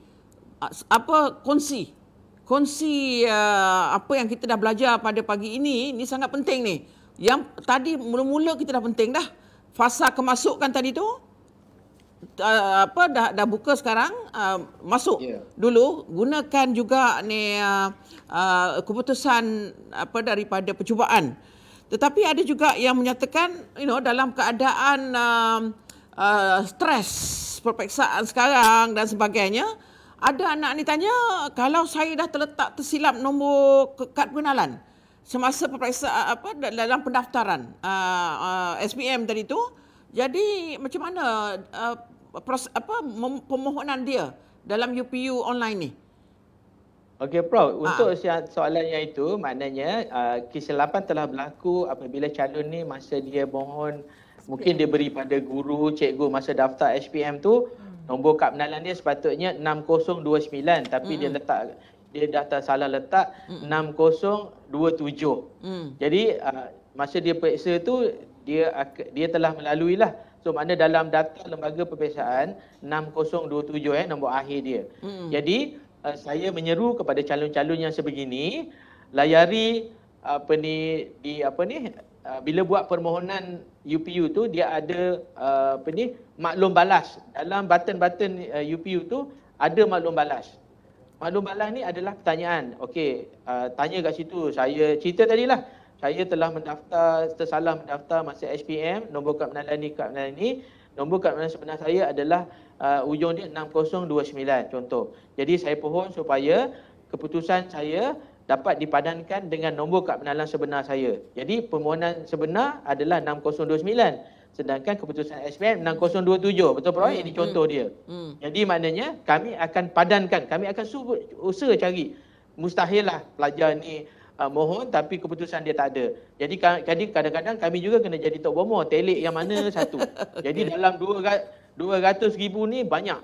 kongsi apa yang kita dah belajar pada pagi ini sangat penting ni. Yang tadi mula-mula kita dah penting dah. Fasa kemasukan tadi tu dah buka sekarang, masuk dulu, gunakan juga ni keputusan daripada percubaan. Tetapi ada juga yang menyatakan dalam keadaan stres perpeksaan sekarang dan sebagainya, ada anak ni tanya, kalau saya dah tersilap nombor kad pengenalan semasa perpeksaan dalam pendaftaran SPM tadi tu, jadi macam mana permohonan dia dalam UPU online ni?
Okey, Prof. Untuk soalannya itu, maknanya kesilapan telah berlaku apabila calon ni masa dia mohon, mungkin dia beri pada guru, cikgu masa daftar SPM tu, nombor kad pengenalan dia sepatutnya 6029, tapi dia daftar salah letak 6027. Jadi masa dia periksa tu dia telah melalui lah. So makna dalam data lembaga perperiksaan 6027 nombor akhir dia. Jadi saya menyeru kepada calon-calon yang sebegini, layari bila buat permohonan UPU tu dia ada maklum balas. Dalam button-button UPU tu ada maklum balas. Maklum balas ni adalah pertanyaan. Okey, tanya kat situ, saya cerita tadilah, saya telah tersalah mendaftar masa SPM, nombor kad pengenalan ni, nombor kad pengenalan sebenar saya adalah ujung dia 6029 contoh. Jadi saya pohon supaya keputusan saya dapat dipadankan dengan nombor kad pengenalan sebenar saya. Jadi permohonan sebenar adalah 6029, sedangkan keputusan SPM 6027. Betul, Prof? Ini contoh dia. Jadi maknanya kami akan padankan, kami akan usaha cari. Mustahil lah pelajar ni mohon tapi keputusan dia tak ada. Jadi kadang-kadang kami juga kena jadi tok bomo, telik yang mana satu. Jadi dalam 200,000 ni banyak.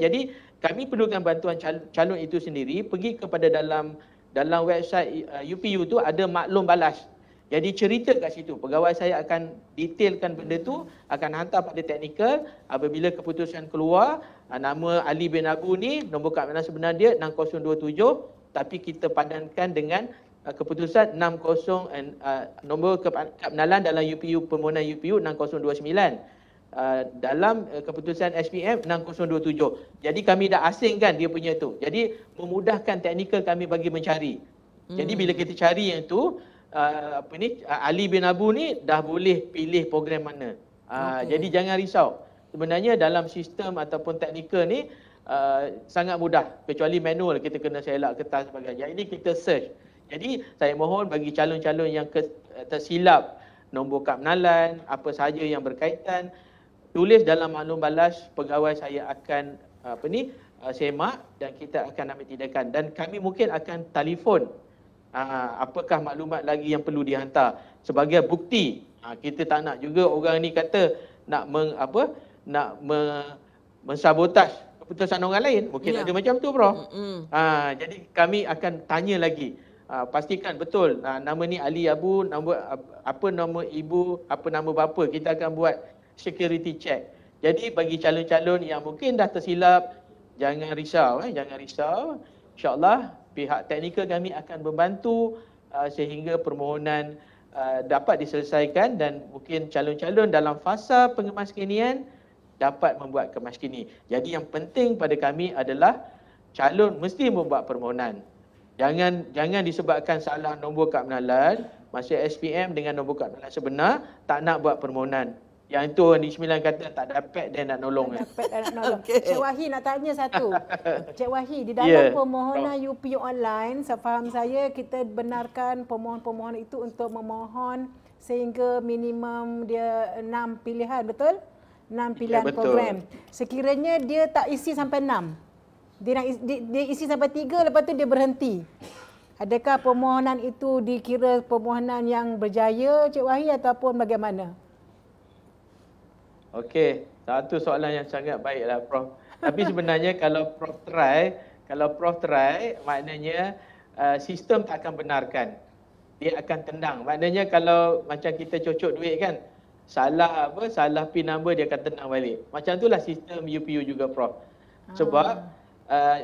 Jadi kami perlukan bantuan calon itu sendiri, pergi kepada dalam website UPU tu ada maklum balas. Jadi cerita kat situ, pegawai saya akan detailkan benda tu, akan hantar pada teknikal. Apabila keputusan keluar, nama Ali bin Abu ni, nombor kad pengenalan sebenar dia 6027, tapi kita padankan dengan keputusan 60 nombor kad pengenalan dalam UPU permohonan UPU 6029. Dalam keputusan SPM 6027. Jadi kami dah asingkan dia punya tu. Jadi memudahkan teknikal kami bagi mencari. Jadi bila kita cari yang tu, Ali bin Abu ni dah boleh pilih program mana. Jadi jangan risau. Sebenarnya dalam sistem ataupun teknikal ni sangat mudah. Kecuali manual kita kena selak kertas sebagainya. Yang ini kita search. Jadi saya mohon bagi calon-calon yang tersilap nombor kad pengenalan, apa sahaja yang berkaitan, tulis dalam maklum balas, pegawai saya akan semak dan kita akan ambil tindakan. Dan kami mungkin akan telefon apakah maklumat lagi yang perlu dihantar sebagai bukti. Kita tak nak juga orang ni kata nak mensabotaj keputusan orang lain. Mungkin ada macam tu, bro. Jadi kami akan tanya lagi. Pastikan betul nama ni Ali Abu, apa nama ibu, apa nama bapa. Kita akan buat security check. Jadi bagi calon-calon yang mungkin dah tersilap, jangan risau. Jangan risau. InsyaAllah pihak teknikal kami akan membantu sehingga permohonan dapat diselesaikan dan mungkin calon-calon dalam fasa pengemaskinian dapat membuat kemaskini. Jadi yang penting pada kami adalah calon mesti membuat permohonan. Jangan disebabkan salah nombor kad pengenalan, masa SPM dengan nombor kad pengenalan sebenar, tak nak buat permohonan. Yang itu orang di Sembilan kata tak dapat dia nak nolong.
Tak dapat dia nak nolong. Cik Wahid nak tanya satu. Cik Wahid, di dalam permohonan UPU online, sefaham saya kita benarkan pemohon-pemohon itu untuk memohon sehingga minimum dia 6 pilihan, betul? 6 pilihan program. Sekiranya dia tak isi sampai 6. Dia isi sampai 3 lepas tu dia berhenti. Adakah permohonan itu dikira permohonan yang berjaya, Cik Wahid, ataupun bagaimana?
Okey, satu soalan yang sangat baiklah, Prof. Tapi sebenarnya kalau Prof try, maknanya sistem tak akan benarkan. Dia akan tendang. Maknanya kalau macam kita cocok duit kan, salah PIN number dia akan tendang balik. Macam itulah sistem UPU juga, Prof. Sebab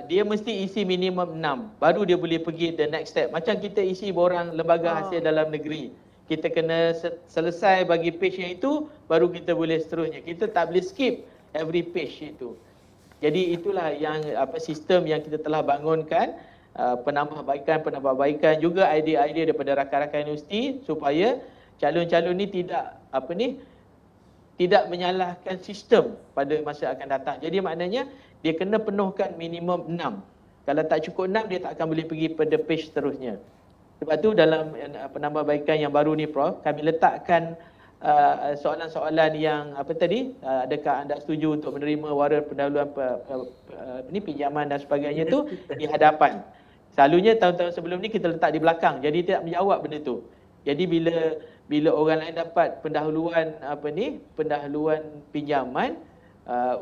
dia mesti isi minimum 6, baru dia boleh pergi the next step. Macam kita isi borang lembaga hasil dalam negeri. Kita kena selesai bagi page yang itu, baru kita boleh seterusnya. Kita tak boleh skip every page itu. Jadi itulah yang sistem yang kita telah bangunkan, penambahbaikan juga idea-idea daripada rakan-rakan universiti supaya calon-calon ni tidak menyalahkan sistem pada masa akan datang. Jadi maknanya dia kena penuhkan minimum 6. Kalau tak cukup 6, dia tak akan boleh pergi pada page seterusnya. Sebab tu dalam penambahbaikan yang baru ni, Prof, kami letakkan soalan-soalan yang adakah anda setuju untuk menerima waran pendahuluan pinjaman dan sebagainya tu di hadapan. Selalunya tahun-tahun sebelum ni kita letak di belakang, jadi tidak menjawab benda tu. Jadi bila orang lain dapat pendahuluan pinjaman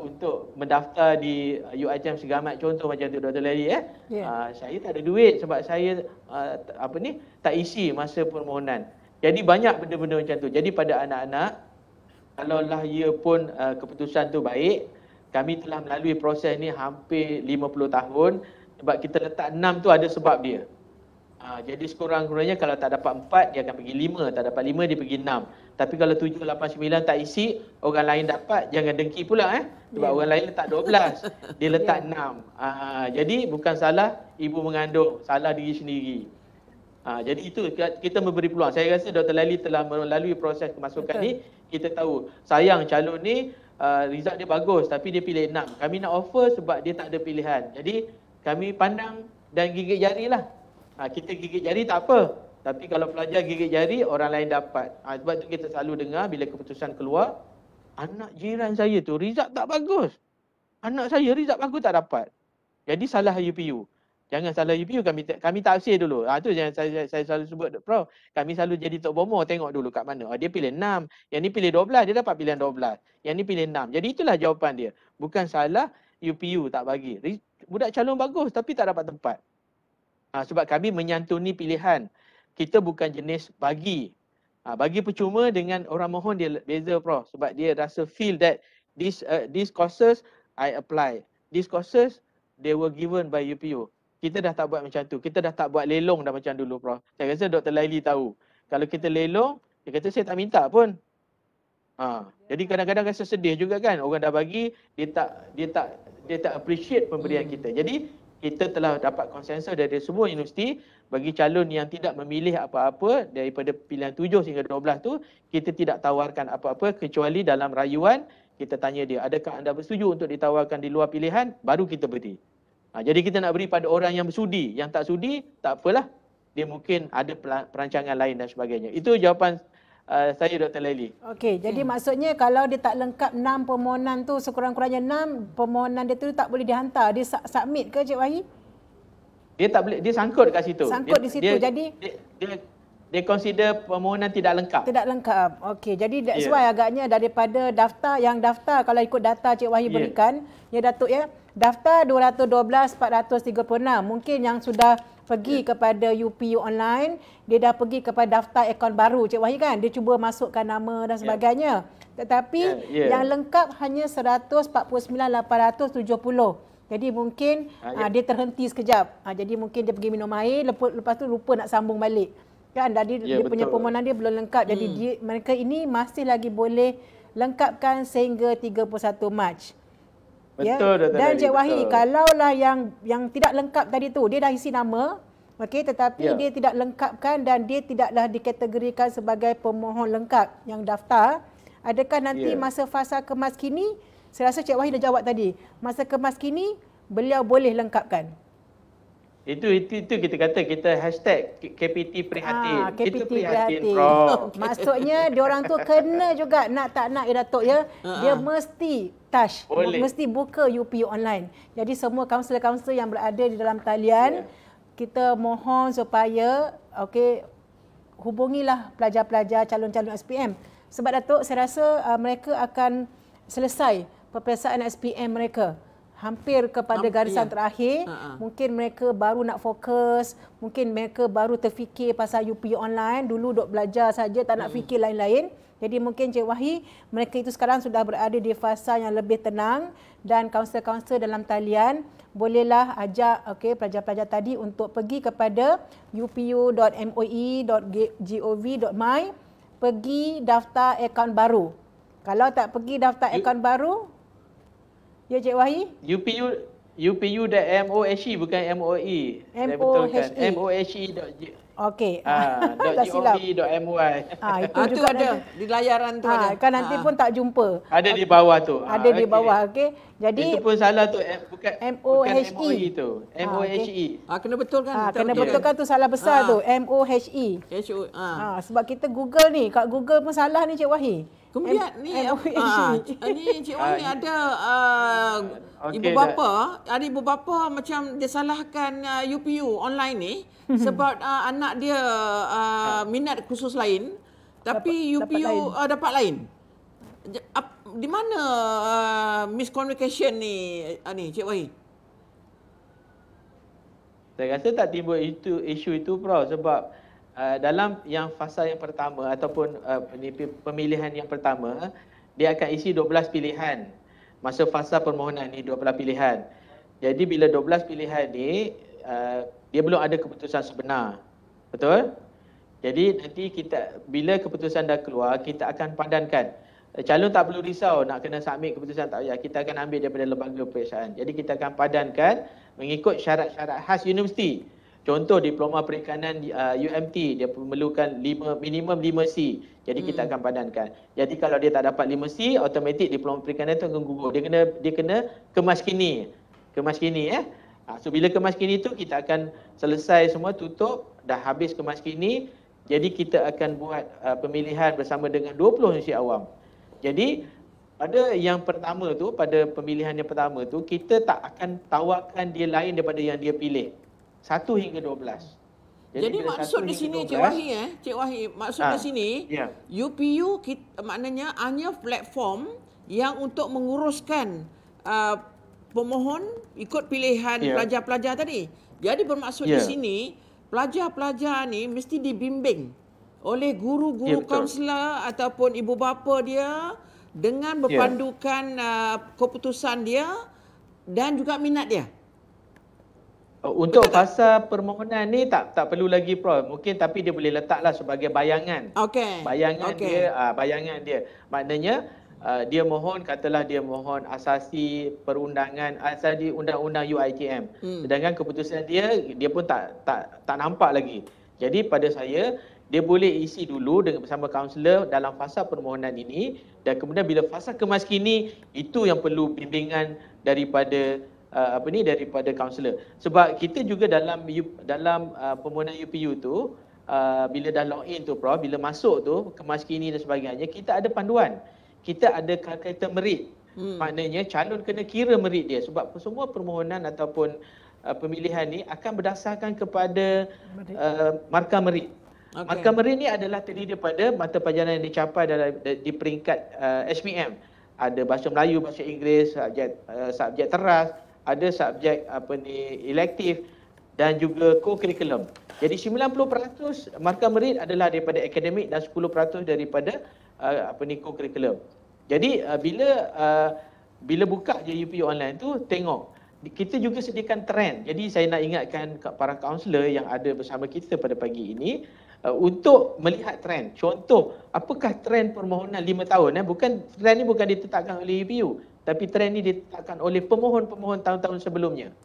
untuk mendaftar di UiTM Segamat, contoh macam tu Dr. Lely, saya tak ada duit sebab saya tak isi masa permohonan. Jadi banyak benda-benda macam tu. Jadi pada anak-anak, kalaulah ia pun keputusan tu baik, kami telah melalui proses ni hampir 50 tahun. Sebab kita letak 6 tu ada sebab dia. Jadi sekurang-kurangnya kalau tak dapat 4, dia akan pergi 5. Tak dapat 5, dia pergi 6. Tapi kalau 7, 8, 9 tak isi, orang lain dapat, jangan dengki pula. Sebab orang lain letak 12, dia letak 6. Jadi bukan salah ibu mengandung, salah diri sendiri. Jadi itu kita memberi peluang. Saya rasa Dr. Lally telah melalui proses kemasukan ni. Kita tahu, sayang calon ni result dia bagus tapi dia pilih 6. Kami nak offer sebab dia tak ada pilihan. Jadi kami pandang dan gigit jari lah. Kita gigit jari tak apa. Tapi kalau pelajar gigit jari, orang lain dapat. Sebab tu kita selalu dengar bila keputusan keluar, anak jiran saya tu result tak bagus. Anak saya result bagus tak dapat. Jadi salah UPU. Jangan salah UPU, kami taksir dulu. Itu yang saya selalu sebut, Prof. Kami selalu jadi tok bomo, tengok dulu kat mana. Dia pilih 6, yang ni pilih 12, dia dapat pilihan 12. Yang ni pilih 6. Jadi itulah jawapan dia. Bukan salah UPU tak bagi. Budak calon bagus tapi tak dapat tempat. Sebab kami menyantuni pilihan. Kita bukan jenis bagi. Bagi percuma dengan orang mohon dia beza Prof, sebab dia rasa feel that these courses I apply. These courses they were given by UPU. Kita dah tak buat macam tu. Kita dah tak buat lelong dah macam dulu Prof. Saya rasa Dr. Laili tahu. Kalau kita lelong, dia kata saya tak minta pun. Jadi kadang-kadang rasa sedih juga kan. Orang dah bagi, dia tak appreciate pemberian kita. Jadi kita telah dapat konsensus dari semua universiti bagi calon yang tidak memilih apa-apa daripada pilihan 7 hingga 12 tu, kita tidak tawarkan apa-apa kecuali dalam rayuan kita tanya dia, adakah anda bersetuju untuk ditawarkan di luar pilihan, baru kita beri. Jadi kita nak beri pada orang yang bersudi, yang tak sudi tak apalah. Dia mungkin ada perancangan lain dan sebagainya. Itu jawapan saya Dr. Laili.
Okey, jadi maksudnya kalau dia tak lengkap 6 permohonan tu, sekurang-kurangnya 6 permohonan dia tu tak boleh dihantar. Dia submit ke Cik Wahid?
Dia tak boleh, dia sangkut kat situ.
Sangkut di situ. Jadi
dia consider permohonan tidak lengkap.
Tidak lengkap. Okey, jadi that's why agaknya daripada daftar kalau ikut data Cik Wahid berikan, ya Datuk ya, daftar 212,436. Mungkin yang sudah pergi kepada UPU online, dia dah pergi kepada daftar akaun baru Cik Wahid kan. Dia cuba masukkan nama dan sebagainya. Tetapi yang lengkap hanya 149,870. Jadi mungkin dia terhenti sekejap. Jadi mungkin dia pergi minum air, lepas tu lupa nak sambung balik. Kan dia punya permohonan dia belum lengkap. Jadi mereka ini masih lagi boleh lengkapkan sehingga 31 Mac.
Betul, Dr.
Dan
Laili,
Cik Wahid, kalaulah yang tidak lengkap tadi tu, dia dah isi nama, okey, tetapi dia tidak lengkapkan dan dia tidaklah dikategorikan sebagai pemohon lengkap yang daftar, adakah nanti masa fasa kemas kini, saya rasa Cik Wahid dah jawab tadi, masa kemas kini beliau boleh lengkapkan. Itu
kita kata kita hashtag KPT Prihatin.
KPT
itu prihatin,
Prof. Maksudnya diorang tu kena juga nak tak nak ya Datuk ya. Dia mesti touch, mesti buka UPU online. Jadi semua kaunselor-kaunselor yang berada di dalam talian, kita mohon supaya hubungilah pelajar-pelajar calon-calon SPM. Sebab Datuk saya rasa mereka akan selesai peperiksaan SPM mereka. Hampir kepada garisan terakhir, mungkin mereka baru nak fokus, mungkin mereka baru terfikir pasal UPU online, dulu duk belajar saja tak nak fikir lain-lain. Jadi mungkin Cik Wahid, mereka itu sekarang sudah berada di fasa yang lebih tenang dan kaunselor-kaunselor dalam talian bolehlah ajak pelajar-pelajar tadi untuk pergi kepada upu.moi.gov.my, pergi daftar akaun baru. Kalau tak pergi daftar akaun baru, ya Cik Wahid?
upu.mohe bukan MOE. MOHE.
Okey.
.gov.my.
Itu juga
ada di layaran tu ada.
Kan nanti pun tak jumpa.
Ada di bawah tu.
Ada di bawah, okey. Jadi
itu pun salah tu, bukan MOHE tu. MOHE.
Kena betulkan.
Kena betulkan tu salah besar tu, MOHE. Sebab kita Google ni, kat Google pun salah ni Cik Wahid.
Kemudian ni Cik Wahid ada ibu bapa macam dia salahkan UPU online ni sebab anak dia minat khusus lain tapi UPU dapat lain. Di mana miscommunication ni Cik Wahid?
Saya rasa tak timbul isu itu Prof, sebab dalam yang fasa yang pertama ataupun pemilihan yang pertama, dia akan isi 12 pilihan. Masa fasa permohonan ni 12 pilihan. Jadi bila 12 pilihan ni dia belum ada keputusan sebenar. Betul? Jadi nanti bila keputusan dah keluar, kita akan padankan. Calon tak perlu risau nak kena submit keputusan, tak payah. Kita akan ambil daripada lembaga peperiksaan. Jadi kita akan padankan mengikut syarat-syarat khas universiti. Contoh diploma perikanan UMT, dia memerlukan minimum 5C. Jadi kita akan padankan. Jadi kalau dia tak dapat 5C, automatik diploma perikanan itu akan gugur. Dia kena kemas kini. So bila kemas kini tu kita akan selesai semua, tutup, dah habis kemas kini. Jadi kita akan buat pemilihan bersama dengan 20 universiti awam. Jadi pada yang pertama tu, pada pemilihan yang pertama tu, kita tak akan tawarkan dia lain daripada yang dia pilih. 1 hingga 12.
Jadi maksud di sini 12, Cik Wahid, maksud di sini UPU maknanya hanya platform yang untuk menguruskan pemohon ikut pilihan pelajar-pelajar tadi. Jadi bermaksud di sini pelajar-pelajar ni mesti dibimbing oleh guru-guru kaunselor ataupun ibu bapa dia dengan berpandukan keputusan dia dan juga minat dia.
Untuk fasa permohonan ni tak perlu lagi Prof. Mungkin tapi dia boleh letaklah sebagai bayangan. Bayangan dia. Maknanya dia mohon, katalah dia mohon asasi perundangan, asasi undang-undang UiTM. Sedangkan keputusan dia pun tak nampak lagi. Jadi pada saya dia boleh isi dulu bersama kaunselor dalam fasa permohonan ini, dan kemudian bila fasa kemaskini itu yang perlu bimbingan daripada daripada kaunselor. Sebab kita juga dalam permohonan UPU tu bila dah login tu Prof, bila masuk tu kemaskini dan sebagainya, kita ada panduan. Kita ada kata merit. Maknanya calon kena kira merit dia, sebab semua permohonan ataupun pemilihan ni akan berdasarkan kepada markah merit. Markah merit ni adalah terdiri daripada mata pelajaran yang dicapai di peringkat HPM. Ada bahasa Melayu, bahasa Inggeris, subjek teras, ada subjek elektif dan juga co-curriculum. Jadi 90% markah merit adalah daripada akademik dan 10% daripada co-curriculum. Jadi bila buka je UPU online tu, tengok kita juga sediakan trend. Jadi saya nak ingatkan para kaunselor yang ada bersama kita pada pagi ini untuk melihat trend. Contoh, apakah trend permohonan 5 tahun? Trend ni bukan ditetapkan oleh UPU, tapi trend ni ditetapkan oleh pemohon-pemohon tahun-tahun sebelumnya.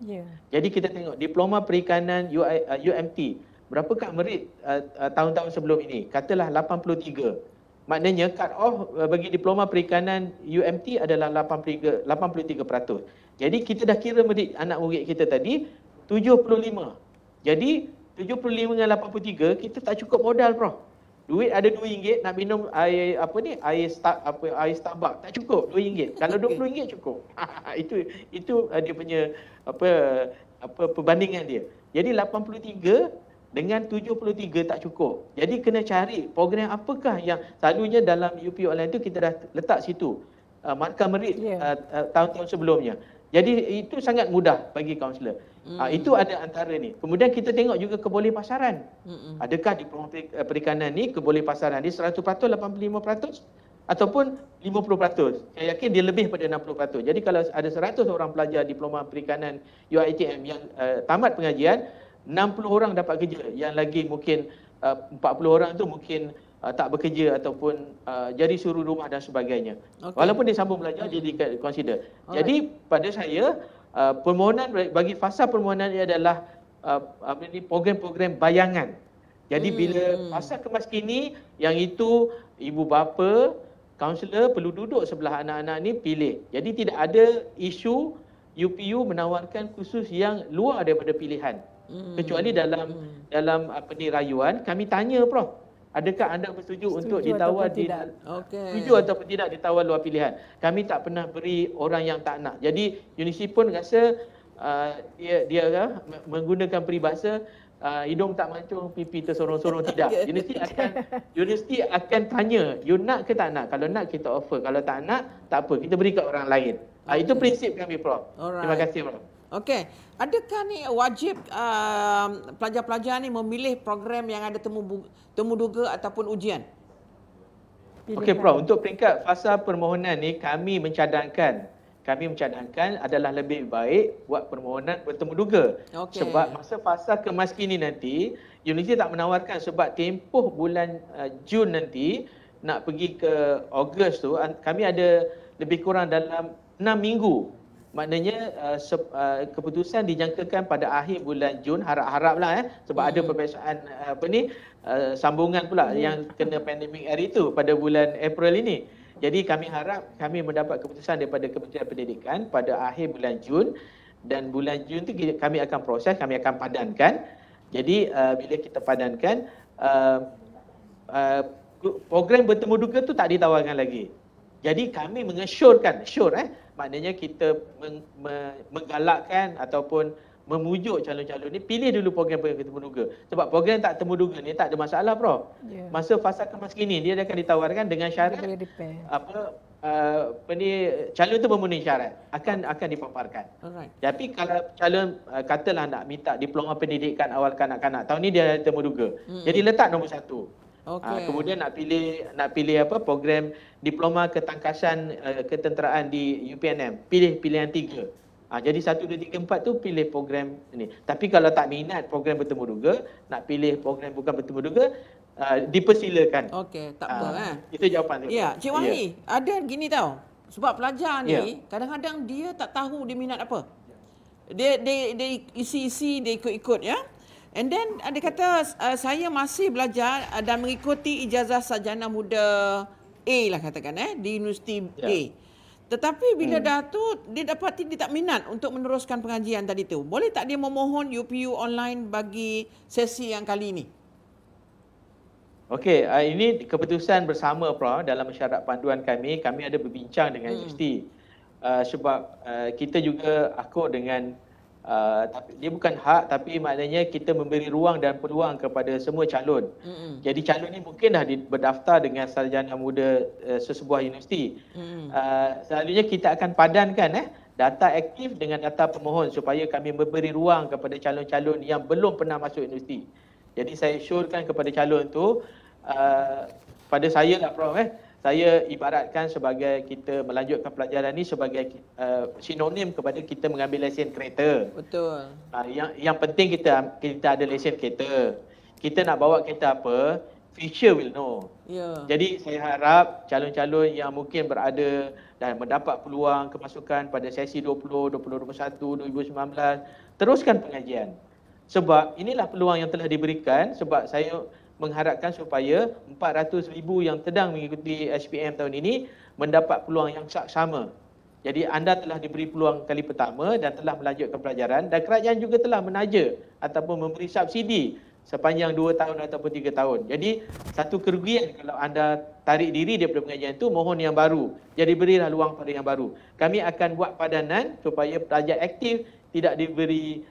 Jadi kita tengok diploma perikanan UMT, berapakah merit tahun-tahun sebelum ini? Katalah 83. Maknanya cut off bagi diploma perikanan UMT adalah 83%. Jadi kita dah kira merit anak murid kita tadi 75. Jadi 75 dengan 83 kita tak cukup modal Prof. Duit ada RM2 nak minum air air Starbucks tak cukup RM2. Kalau RM20 cukup. Itu dia punya perbandingan dia. Jadi 83 dengan 73 tak cukup. Jadi kena cari program apakah yang selalunya dalam UPU online tu kita dah letak situ markah merit tahun-tahun sebelumnya. Jadi itu sangat mudah bagi kaunselor. Itu ada antara ni. Kemudian kita tengok juga kebolehpasaran. Adakah diploma perikanan ni kebolehpasaran dia 100%, 85% ataupun 50%. Saya yakin dia lebih pada 60%. Jadi kalau ada 100 orang pelajar diploma perikanan UiTM yang tamat pengajian, 60 orang dapat kerja. Yang lagi mungkin 40 orang tu mungkin tak bekerja ataupun jadi suruh rumah dan sebagainya. Walaupun dia sambung belajar, dia di-consider. Jadi pada saya, permohonan bagi fasa permohonan ini adalah program-program bayangan. Jadi bila fasa kemaskini, yang itu ibu bapa, kaunselor perlu duduk sebelah anak-anak ni pilih. Jadi tidak ada isu UPU menawarkan khusus yang luar daripada pilihan. Kecuali dalam rayuan kami tanya Prof, adakah anda bersetuju untuk ditawar setuju ataupun tidak ditawar luar pilihan. Kami tak pernah beri orang yang tak nak. Jadi universiti pun rasa dia menggunakan peribahasa hidung tak mancung, pipi tersorong-sorong. Tidak. Universiti akan tanya, you nak ke tak nak? Kalau nak kita offer, kalau tak nak tak apa, kita beri kat orang lain. Itu prinsip kami Prof. Terima kasih Prof.
Okey, adakah ni wajib pelajar-pelajar ni memilih program yang ada temu duga ataupun ujian?
Okey Prof, untuk peringkat fasa permohonan ni kami mencadangkan adalah lebih baik buat permohonan bertemu duga. Sebab masa fasa kemaskini nanti universiti tak menawarkan, sebab tempoh bulan Jun nanti nak pergi ke Ogos tu kami ada lebih kurang dalam 6 minggu. Maknanya keputusan dijangkakan pada akhir bulan Jun, harap-haraplah sebab ada peperiksaan sambungan pula yang kena pandemik hari itu pada bulan April ini. Jadi kami harap kami mendapat keputusan daripada Kementerian Pendidikan pada akhir bulan Jun, dan bulan Jun tu kami akan proses, kami akan padankan. Jadi bila kita padankan, program bertemu duga tu tak ditawarkan lagi. Jadi kami mengesyorkan, maknanya kita menggalakkan ataupun memujuk calon-calon ni pilih dulu program-program temu duga. Sebab program tak temu duga ni tak ada masalah Prof. Masa fasa kemaskini dia akan ditawarkan dengan syarat calon tu memenuhi syarat akan dipaparkan. Tapi kalau calon katalah nak minta diploma pendidikan awal kanak-kanak, tahun ni dia ada temu duga. Jadi letak nombor 1.
Okey.
Kemudian nak pilih apa program diploma ketangkasan ketenteraan di UPNM, pilih pilihan 3. Jadi 1 2 3 4 tu pilih program ni. Tapi kalau tak minat program bertemu duga, nak pilih program bukan bertemu duga, dipersilakan.
Okey, tak apa
Itu jawapan dia.
Ya, Cik Wahid, ada gini tau. Sebab pelajar ni kadang-kadang dia tak tahu dia minat apa. Dia isi-isi, dia ikut-ikut ya. And then dia kata saya masih belajar dan mengikuti ijazah sarjana muda A lah katakan di Universiti A. Tetapi bila dah tu dia dapati dia tak minat untuk meneruskan pengajian tadi tu. Boleh tak dia memohon UPU online bagi sesi yang kali ini?
Okey, ini keputusan bersama Prof dalam syarat panduan kami ada berbincang dengan universiti. Sebab kita juga akur dengan dia bukan hak tapi maknanya kita memberi ruang dan peluang kepada semua calon. Jadi calon ni mungkin dah berdaftar dengan sarjana muda sesebuah universiti. Selalunya kita akan padankan data aktif dengan data pemohon supaya kami memberi ruang kepada calon-calon yang belum pernah masuk universiti. Jadi saya syorkan kepada calon tu pada saya lah Prof saya ibaratkan sebagai kita melanjutkan pelajaran ni sebagai sinonim kepada kita mengambil lesen kereta.
Betul.
Yang penting kita ada lesen kereta. Kita nak bawa kereta apa, future will know. Jadi saya harap calon-calon yang mungkin berada dan mendapat peluang kemasukan pada sesi 20, 2021, 2019, teruskan pengajian. Sebab inilah peluang yang telah diberikan sebab saya mengharapkan supaya 400,000 yang sedang mengikuti SPM tahun ini mendapat peluang yang sama. Jadi anda telah diberi peluang kali pertama dan telah melanjutkan pelajaran dan kerajaan juga telah menaja ataupun memberi subsidi sepanjang 2 tahun ataupun 3 tahun. Jadi satu kerugian kalau anda tarik diri daripada pengajian itu, mohon yang baru. Jadi berilah luang pada yang baru. Kami akan buat padanan supaya pelajar aktif tidak diberi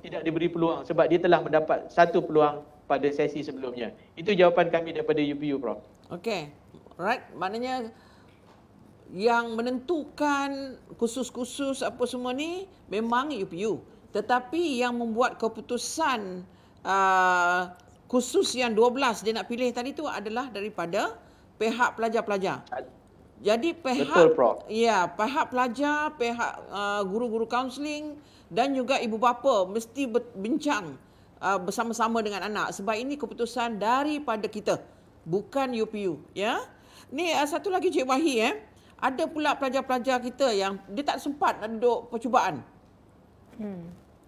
tidak diberi peluang sebab dia telah mendapat satu peluang pada sesi sebelumnya. Itu jawapan kami daripada UPU, Prof.
Okey. Right, maknanya yang menentukan khusus-khusus apa semua ni memang UPU. Tetapi yang membuat keputusan khusus yang 12 dia nak pilih tadi tu adalah daripada pihak pelajar-pelajar. Jadi pihak
Betul, Prof.
Ya, pihak pelajar, pihak guru-guru kaunseling dan juga ibu bapa mesti berbincang bersama-sama dengan anak sebab ini keputusan daripada kita, bukan UPU ya. Ni satu lagi Cik Wahid ada pula pelajar-pelajar kita yang dia tak sempat nak duduk percubaan.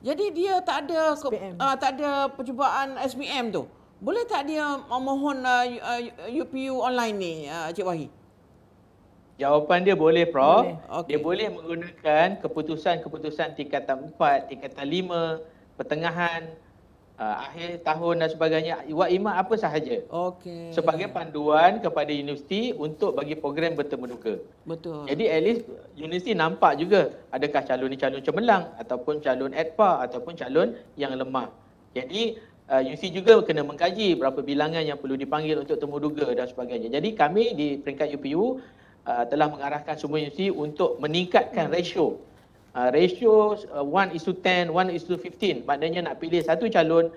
Jadi dia tak ada percubaan SPM tu. Boleh tak dia memohon UPU online ni Cik Wahid?
Jawapan dia boleh, Prof.
Okay.
Dia boleh menggunakan keputusan-keputusan tingkatan 4, tingkatan 5, pertengahan, akhir tahun dan sebagainya, Wak-IMAT apa sahaja.
Okey.
Sebagai panduan kepada universiti untuk bagi program bertemu duka.
Betul.
Jadi at least universiti nampak juga adakah calon ni calon cemerlang ataupun calon ADPA ataupun calon yang lemah. Jadi universiti juga kena mengkaji berapa bilangan yang perlu dipanggil untuk temu duga dan sebagainya. Jadi kami di peringkat UPU telah mengarahkan semua universiti untuk meningkatkan ratio. Ratio 1:10, 1:15. Maknanya nak pilih satu calon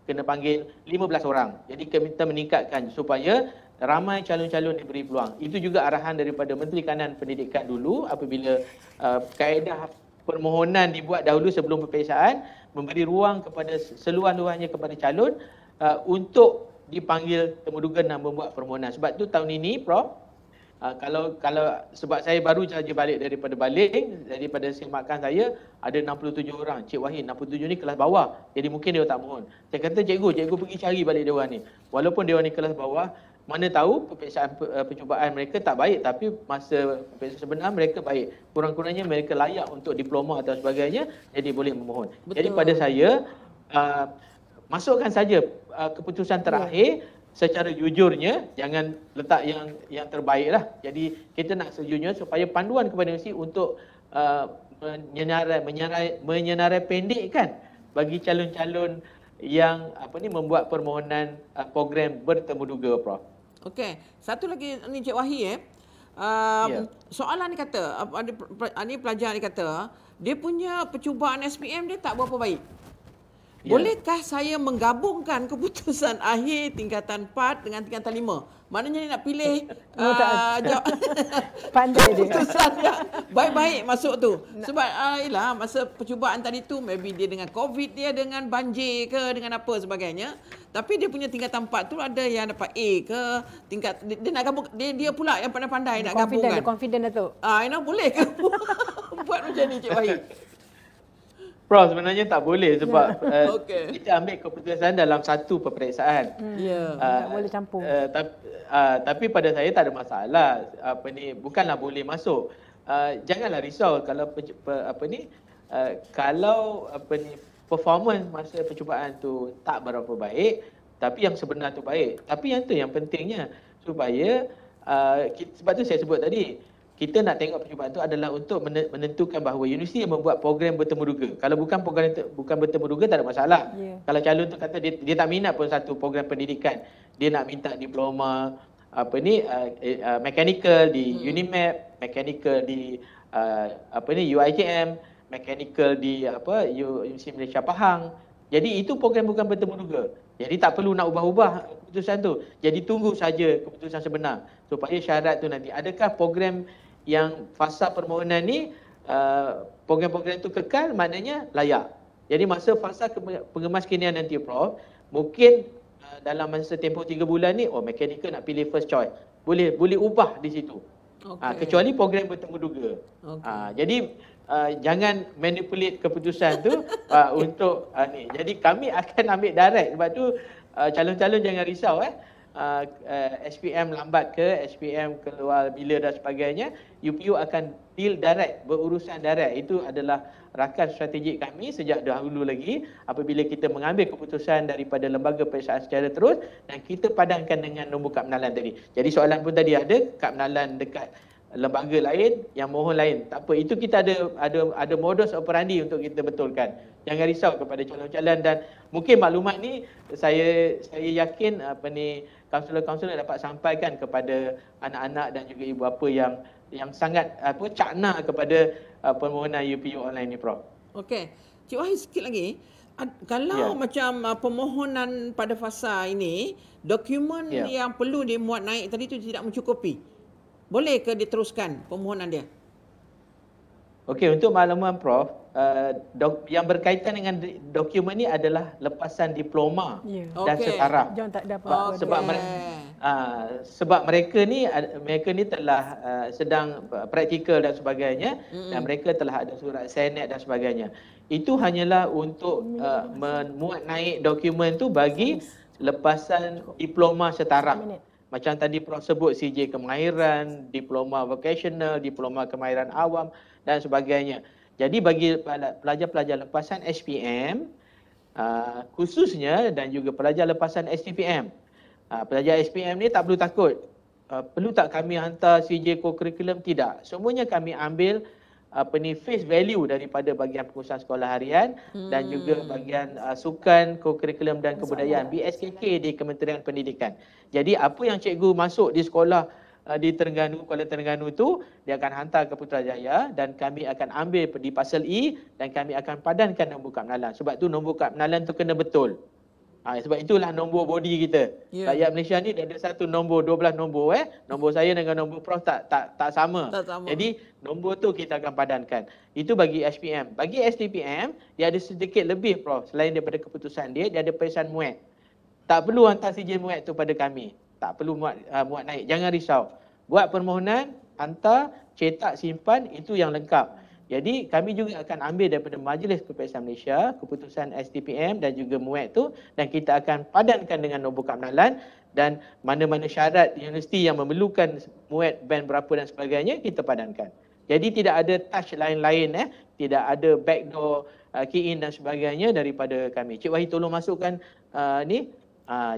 kena panggil 15 orang. Jadi kita meningkatkan supaya ramai calon-calon diberi peluang. Itu juga arahan daripada Menteri Kanan Pendidikan dulu apabila kaedah permohonan dibuat dahulu sebelum peperiksaan, memberi ruang kepada seluas-luasnya kepada calon untuk dipanggil temuduga dan membuat permohonan. Sebab tu tahun ini Prof, kalau sebab saya baru saja balik daripada semakan saya ada 67 orang. Cik Wahid, 67 ni kelas bawah. Jadi mungkin dia tak mohon. Saya kata cikgu pergi cari balik dia orang ni. Walaupun dia orang ni kelas bawah, mana tahu peperiksaan percubaan mereka tak baik tapi masa peperiksaan sebenar mereka baik. Kurang-kurangnya mereka layak untuk diploma atau sebagainya, jadi boleh memohon. Betul. Jadi pada saya masukkan saja keputusan terakhir secara jujurnya, jangan letak yang terbaik lah. Jadi kita nak sejujurnya supaya panduan kepada universiti untuk menyenarai pendekkan bagi calon-calon yang membuat permohonan program bertemu duga, Prof.
Okey, satu lagi ni Cik Wahid soalan ni kata ni pelajar ni kata dia punya percubaan SPM dia tak berapa baik. Bolehkah saya menggabungkan keputusan akhir tingkatan 4 dengan tingkatan 5? Maknanya dia nak pilih
pandai dia.
keputusan yang baik-baik masuk tu. Sebab ialah masa percubaan tadi tu maybe dia dengan COVID dia, dengan banjir ke, dengan apa sebagainya. Tapi dia punya tingkatan 4 tu ada yang dapat A ke, tingkat dia nak gabung, dia pula yang pandai-pandai nak gabungkan.
Dia confident Datuk.
Boleh ke buat macam ni Cik Wahid?
Prof, sebenarnya tak boleh sebab
Okey.
kita ambil keputusan dalam satu peperiksaan.
Tak boleh campur.
Tapi pada saya tak ada masalah. Bukanlah boleh masuk. Janganlah risau kalau kalau performance masa percubaan tu tak berapa baik, tapi yang sebenar tu baik. Tapi yang tu yang pentingnya supaya sebab tu saya sebut tadi, kita nak tengok percubaan itu adalah untuk menentukan bahawa universiti yang membuat program bertemuruga. Kalau bukan program bukan bertemuruga tak ada masalah. Kalau calon tu kata dia tak minat pun satu program pendidikan, dia nak minta diploma mechanical di UNIMAP, mechanical di UiTM, mechanical di Universiti Malaysia Pahang. Jadi itu program bukan bertemuruga. Jadi tak perlu nak ubah-ubah keputusan tu. Jadi tunggu saja keputusan sebenar supaya syarat tu nanti. Adakah program yang fasa permohonan ni program-program tu kekal, maknanya layak. Jadi masa fasa pengemaskinian nanti Prof, mungkin dalam masa tempoh 3 bulan ni mechanical nak pilih first choice. Boleh ubah di situ. Kecuali program bertemuruga. Jadi jangan manipulate keputusan tu untuk ni. Jadi kami akan ambil direct. Sebab tu calon-calon jangan risau SPM lambat ke, SPM keluar bila dan sebagainya, UPU akan deal direct, berurusan direct. Itu adalah rakan strategik kami sejak dahulu lagi apabila kita mengambil keputusan daripada lembaga peperiksaan secara terus dan kita padankan dengan nombor kad penalan tadi. Jadi soalan pun tadi ada kad penalan dekat lembaga lain, yang mohon lain. Tak apa, itu kita ada modus operandi untuk kita betulkan. Jangan risau kepada calon-calon dan mungkin maklumat ni saya yakin kaunselor-kaunselor dapat sampaikan kepada anak-anak dan juga ibu bapa yang sangat cakna kepada permohonan UPU online ni Prof.
Okey. Cik Wahid sikit lagi. Kalau macam permohonan pada fasa ini, dokumen yang perlu dimuat naik tadi tu tidak mencukupi, boleh ke diteruskan permohonan dia?
Okey, untuk makluman Prof, yang berkaitan dengan dokumen ni adalah lepasan diploma dan setara.
Jangan tak dapat.
Sebab mereka ni telah sedang praktikal dan sebagainya dan mereka telah ada surat senet dan sebagainya. Itu hanyalah untuk memuat naik dokumen tu bagi lepasan diploma setara. Macam tadi Prof sebut CJ kemahiran, diploma vocational, diploma kemahiran awam dan sebagainya. Jadi bagi pelajar-pelajar lepasan SPM khususnya dan juga pelajar lepasan STPM. Pelajar SPM ni tak perlu takut. Perlu tak kami hantar CJ co-curriculum? Tidak. Semuanya kami ambil face value daripada bahagian pengurusan sekolah harian dan juga bahagian sukan, co-curriculum dan kebudayaan BSKK di Kementerian Pendidikan. Jadi apa yang cikgu masuk di sekolah di Terengganu, Kuala Terengganu tu, dia akan hantar ke Putrajaya dan kami akan ambil di Pasal E dan kami akan padankan nombor kad penalan. Sebab tu nombor kad penalan tu kena betul. Sebab itulah nombor body kita. Rakyat Malaysia ni dia ada satu nombor, 12 nombor. Nombor saya dengan nombor Prof tak sama. Jadi nombor tu kita akan padankan. Itu bagi SPM. Bagi STPM, dia ada sedikit lebih Prof. Selain daripada keputusan dia ada periksaan muat. Tak perlu hantar sijil muat tu pada kami. Tak perlu muat naik. Jangan risau. Buat permohonan, hantar, cetak, simpan, itu yang lengkap. Jadi kami juga akan ambil daripada Majlis Keperiksaan Malaysia keputusan STPM dan juga MUAT tu dan kita akan padankan dengan nombor kad penalan dan mana-mana syarat universiti yang memerlukan MUAT band berapa dan sebagainya kita padankan. Jadi tidak ada touch lain-lain tidak ada backdoor key in dan sebagainya daripada kami. Cik Wahid tolong masukkan ni.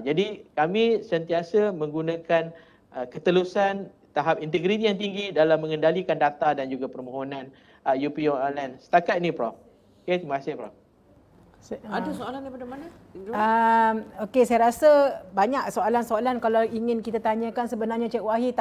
Jadi kami sentiasa menggunakan ketelusan tahap integriti yang tinggi dalam mengendalikan data dan juga permohonan UPU online. Setakat ini Prof. Okey, terima kasih Prof.
Ada soalan daripada mana?
Okey, saya rasa banyak soalan-soalan kalau ingin kita tanyakan sebenarnya Cik Wahid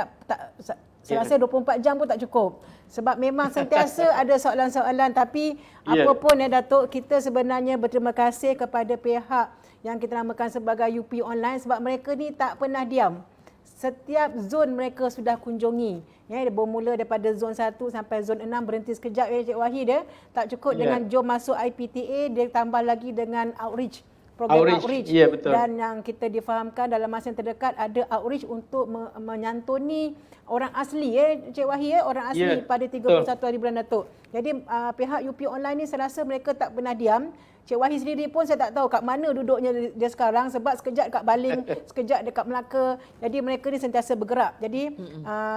Saya rasa 24 jam pun tak cukup. Sebab memang sentiasa ada soalan-soalan, tapi apa pun Datuk, kita sebenarnya berterima kasih kepada pihak yang kita namakan sebagai UP Online sebab mereka ni tak pernah diam. Setiap zon mereka sudah kunjungi. Ya, bermula daripada zon 1 sampai zon 6, berhenti sekejap Cik Wahid dia. Tak cukup dengan jom masuk IPTA, dia tambah lagi dengan outreach. Program outreach.
Ya, betul.
Dan yang kita difahamkan dalam masa yang terdekat ada outreach untuk menyantuni orang asli Cik Wahid orang asli pada 31 hari bulan Datuk. Jadi pihak UP Online ni saya rasa mereka tak pernah diam. Cik Wahid sendiri pun saya tak tahu kat mana duduknya dia sekarang sebab sekejap kat Baling, sekejap dekat Melaka. Jadi mereka ni sentiasa bergerak. Jadi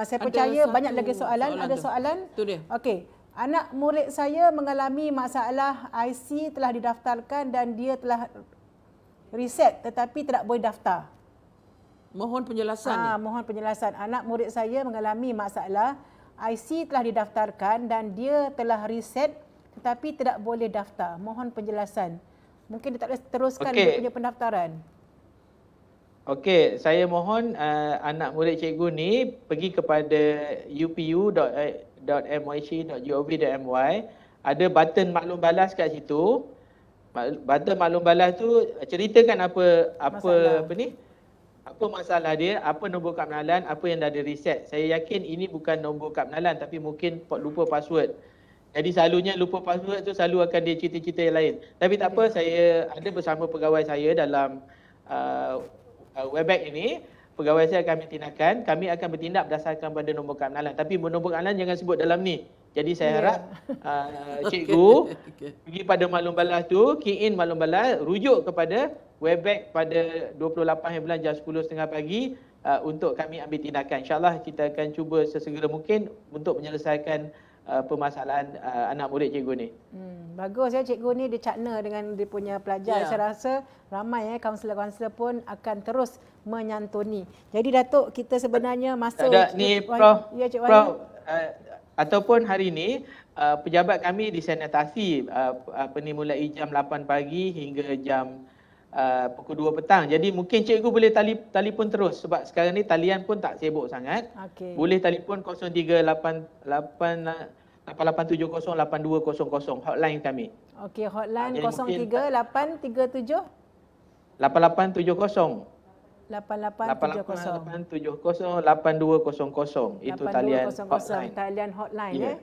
saya percaya banyak lagi soalan. Ada soalan?
Itu dia.
Okey. Anak murid saya mengalami masalah IC telah didaftarkan dan dia telah reset tetapi tidak boleh daftar.
Mohon penjelasan.
Mohon penjelasan. Anak murid saya mengalami masalah IC telah didaftarkan dan dia telah reset tetapi tidak boleh daftar. Mohon penjelasan. Mungkin dia tak boleh teruskan dia punya pendaftaran.
Okey, saya mohon anak murid cikgu ni pergi kepada upu.moc.gov.my. Ada button maklum balas kat situ. Button maklum balas tu ceritakan apa masalah dia, apa nombor kad pengenalan, apa yang dah ada reset. Saya yakin ini bukan nombor kad pengenalan tapi mungkin lupa password. Jadi selalunya lupa password tu selalu akan dia cerita-cerita yang lain. Tapi tak apa, saya ada bersama pegawai saya dalam Webex ini. Pegawai saya akan bertindakan. Kami akan bertindak berdasarkan pada nombor kad pengenalan. Tapi nombor kad pengenalan jangan sebut dalam ni. Jadi saya harap cikgu pergi pada maklum balas tu, key in maklum balas, rujuk kepada Webex pada 28 bulan jam 10.30 pagi untuk kami ambil tindakan. InsyaAllah kita akan cuba sesegera mungkin untuk menyelesaikan permasalahan anak murid cikgu ni.
Bagus cikgu ni dia cakna dengan dia punya pelajar. Saya rasa ramai kaunselor-kaunselor pun akan terus menyantuni. Jadi Datuk, kita sebenarnya masuk
ni Prof. Ya, Cik Wahid. Ataupun hari ini pejabat kami disanitasi mulai jam 8 pagi hingga jam pukul 2 petang. Jadi mungkin cikgu boleh telefon terus sebab sekarang ni talian pun tak sibuk sangat. Boleh telefon 0388708200 hotline kami.
Okey, hotline 03837870
8870 itu talian hotline.
Talian hotline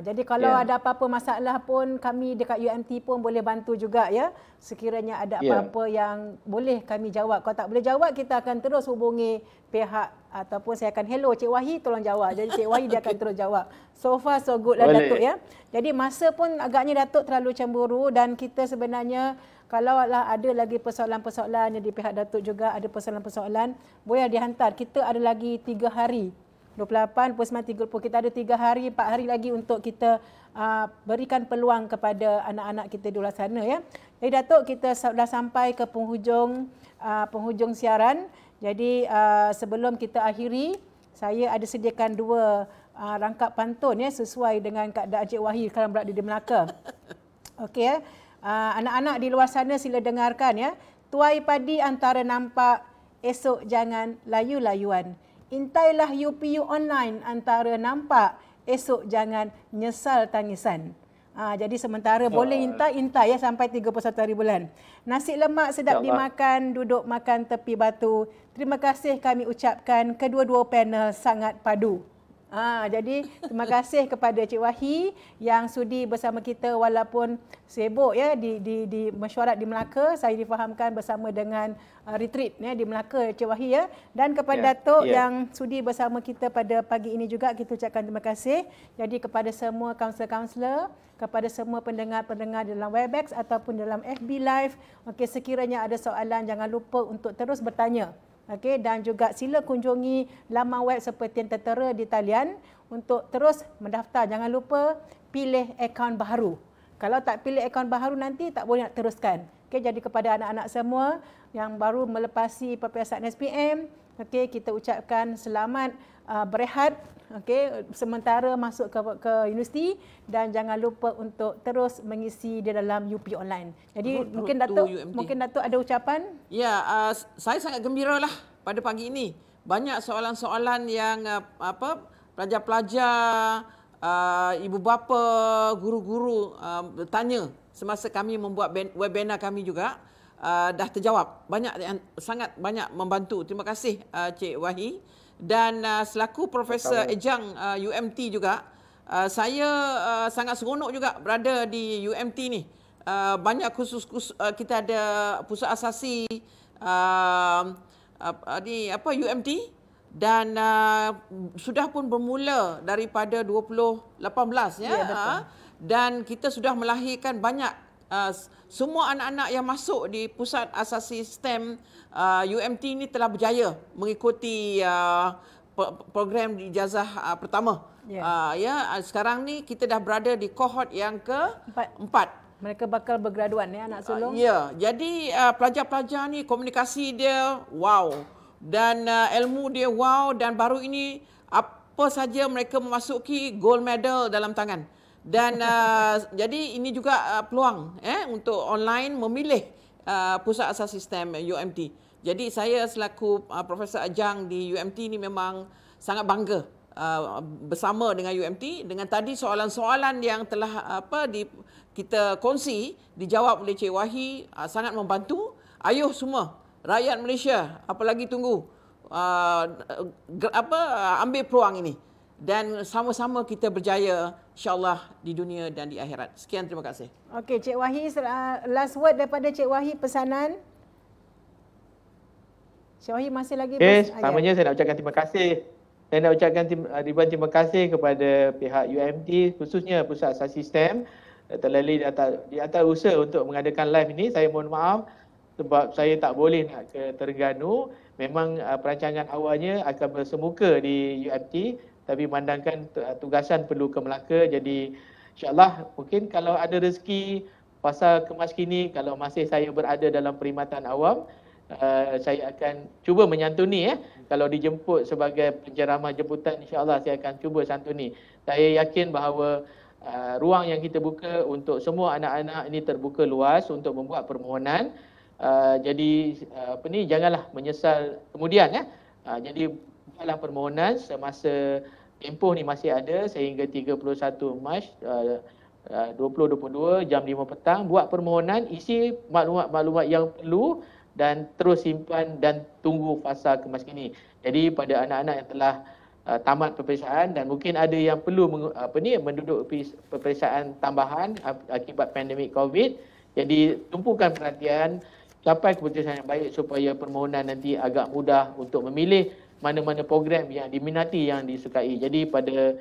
jadi kalau ada apa-apa masalah pun kami dekat UMT pun boleh bantu juga ya. Sekiranya ada apa-apa yang boleh kami jawab. Kalau tak boleh jawab kita akan terus hubungi pihak ataupun saya akan hello Cik Wahid tolong jawab. Jadi Cik Wahid dia akan terus jawab. So far so good lah Datuk ya. Jadi masa pun agaknya Datuk terlalu cemburu dan kita sebenarnya kalau lah ada lagi persoalan-persoalan yang di pihak Datuk juga ada persoalan-persoalan boleh dihantar. Kita ada lagi 3 hari. 28, 29, 30. Kita ada 3 hari, 4 hari lagi untuk kita berikan peluang kepada anak-anak kita di luar sana ya. Jadi Datuk, kita sudah sampai ke penghujung siaran. Jadi sebelum kita akhiri, saya ada sediakan 2 rangkap pantun ya sesuai dengan keadaan Cik Wahid sekarang berada di Melaka. Okey ya. Anak-anak di luar sana sila dengarkan ya. Tuai padi antara nampak, esok jangan layu-layuan. Intailah UPU online antara nampak, esok jangan nyesal tangisan. Jadi sementara boleh intai ya sampai 31 hari bulan. Nasi lemak sedap dimakan, duduk makan tepi batu. Terima kasih kami ucapkan kedua-dua panel sangat padu. Jadi terima kasih kepada Cik Wahid yang sudi bersama kita walaupun sibuk ya di mesyuarat di Melaka. Saya difahamkan bersama dengan retreat ya di Melaka Cik Wahid ya. Dan kepada Datuk yang sudi bersama kita pada pagi ini juga kita ucapkan terima kasih. Jadi kepada semua kaunselor-kaunselor, kepada semua pendengar-pendengar dalam Webex ataupun dalam FB Live, sekiranya ada soalan jangan lupa untuk terus bertanya. Dan juga sila kunjungi laman web seperti yang tertera di talian untuk terus mendaftar. Jangan lupa pilih akaun baharu. Kalau tak pilih akaun baharu nanti tak boleh nak teruskan. Jadi kepada anak-anak semua yang baru melepasi peperiksaan SPM, kita ucapkan selamat berehat. Sementara masuk ke universiti dan jangan lupa untuk terus mengisi di dalam UP Online. Jadi mungkin Datuk ada ucapan?
Ya, saya sangat gembiralah pada pagi ini. Banyak soalan-soalan yang pelajar-pelajar, ibu bapa, guru-guru bertanya semasa kami membuat webinar kami juga, dah terjawab. Sangat banyak membantu. Terima kasih Cik Wahi. Dan selaku Profesor Ejang UMT juga, saya sangat seronok juga berada di UMT ni. Banyak kita ada pusat asasi UMT, dan sudah pun bermula daripada 2018 ya. Dan kita sudah melahirkan banyak semua anak-anak yang masuk di pusat asasi STEM UMT ini telah berjaya mengikuti program ijazah pertama. Sekarang ni kita dah berada di kohort yang keempat.
Mereka bakal bergraduan ya, anak sulung.
Jadi pelajar-pelajar ni komunikasi dia wow, dan ilmu dia wow, dan baru ini apa saja mereka memasuki gold medal dalam tangan. Dan jadi ini juga peluang untuk online memilih pusat asas sistem UMT. Jadi saya selaku Profesor Ejang di UMT ni memang sangat bangga bersama dengan UMT, dengan tadi soalan-soalan yang telah kita kongsi dijawab oleh Cik Wahi, sangat membantu. Ayuh semua rakyat Malaysia, apalagi tunggu ambil peluang ini dan sama-sama kita berjaya insya-Allah di dunia dan di akhirat. Sekian, terima kasih.
Okey, Cik Wahi, last word daripada Cik Wahi, pesanan. Cik Wahi masih lagi
Pertamanya saya nak ucapkan terima kasih. Saya nak ucapkan ribuan terima kasih kepada pihak UMT, khususnya Pusat Asas Sistem, terlebih di atas usaha untuk mengadakan live ini. Saya mohon maaf sebab saya tak boleh nak ke Terengganu. Memang perancangan awalnya akan bersemuka di UMT, tapi memandangkan tugasan perlu ke Melaka. Jadi insya-Allah mungkin kalau ada rezeki fasa kemas kini, kalau masih saya berada dalam perkhidmatan awam, saya akan cuba menyantuni. Kalau dijemput sebagai penceramah jemputan, insya-Allah saya akan cuba santuni. Saya yakin bahawa ruang yang kita buka untuk semua anak-anak ini terbuka luas untuk membuat permohonan. Jadi janganlah menyesal kemudian jadi buatlah permohonan semasa tempoh ni masih ada sehingga 31 Mac 2022 jam 5 petang. Buat permohonan, isi maklumat-maklumat yang perlu dan terus simpan dan tunggu fasa kemas kini. Jadi pada anak-anak yang telah tamat peperiksaan dan mungkin ada yang perlu menduduki peperiksaan tambahan akibat pandemik COVID. Jadi tumpukan perhatian, capai keputusan yang baik supaya permohonan nanti agak mudah untuk memilih mana-mana program yang diminati, yang disukai. Jadi pada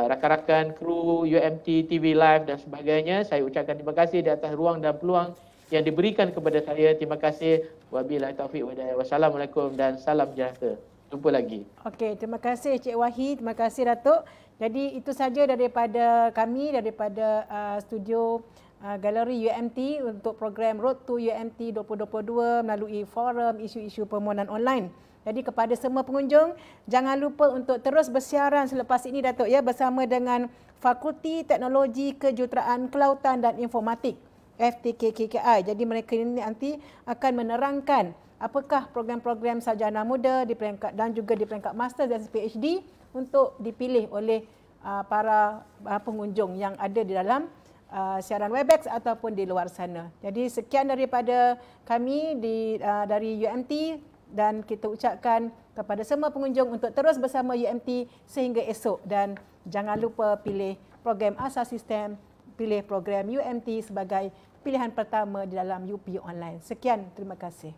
rakan-rakan kru UMT TV Live dan sebagainya, saya ucapkan terima kasih di atas ruang dan peluang yang diberikan kepada saya. Terima kasih. Wabillahi taufiq wa hidayah. Wassalamualaikum dan salam sejahtera. Jumpa lagi.
Okey, terima kasih Cik Wahi, terima kasih Datuk. Jadi itu saja daripada kami, daripada studio Galeri UMT untuk program Road to UMT 2022 melalui forum isu-isu permohonan online. Jadi kepada semua pengunjung, jangan lupa untuk terus bersiaran selepas ini Datuk bersama dengan Fakulti Teknologi Kejuruteraan Kelautan dan Informatik FTKKKI. Jadi mereka ini nanti akan menerangkan apakah program-program sarjana muda di peringkat dan juga di peringkat master dan PhD untuk dipilih oleh para pengunjung yang ada di dalam siaran Webex ataupun di luar sana. Jadi sekian daripada kami dari UMT dan kita ucapkan kepada semua pengunjung untuk terus bersama UMT sehingga esok dan jangan lupa pilih program asas sistem, pilih program UMT sebagai pilihan pertama di dalam UP Online. Sekian, terima kasih.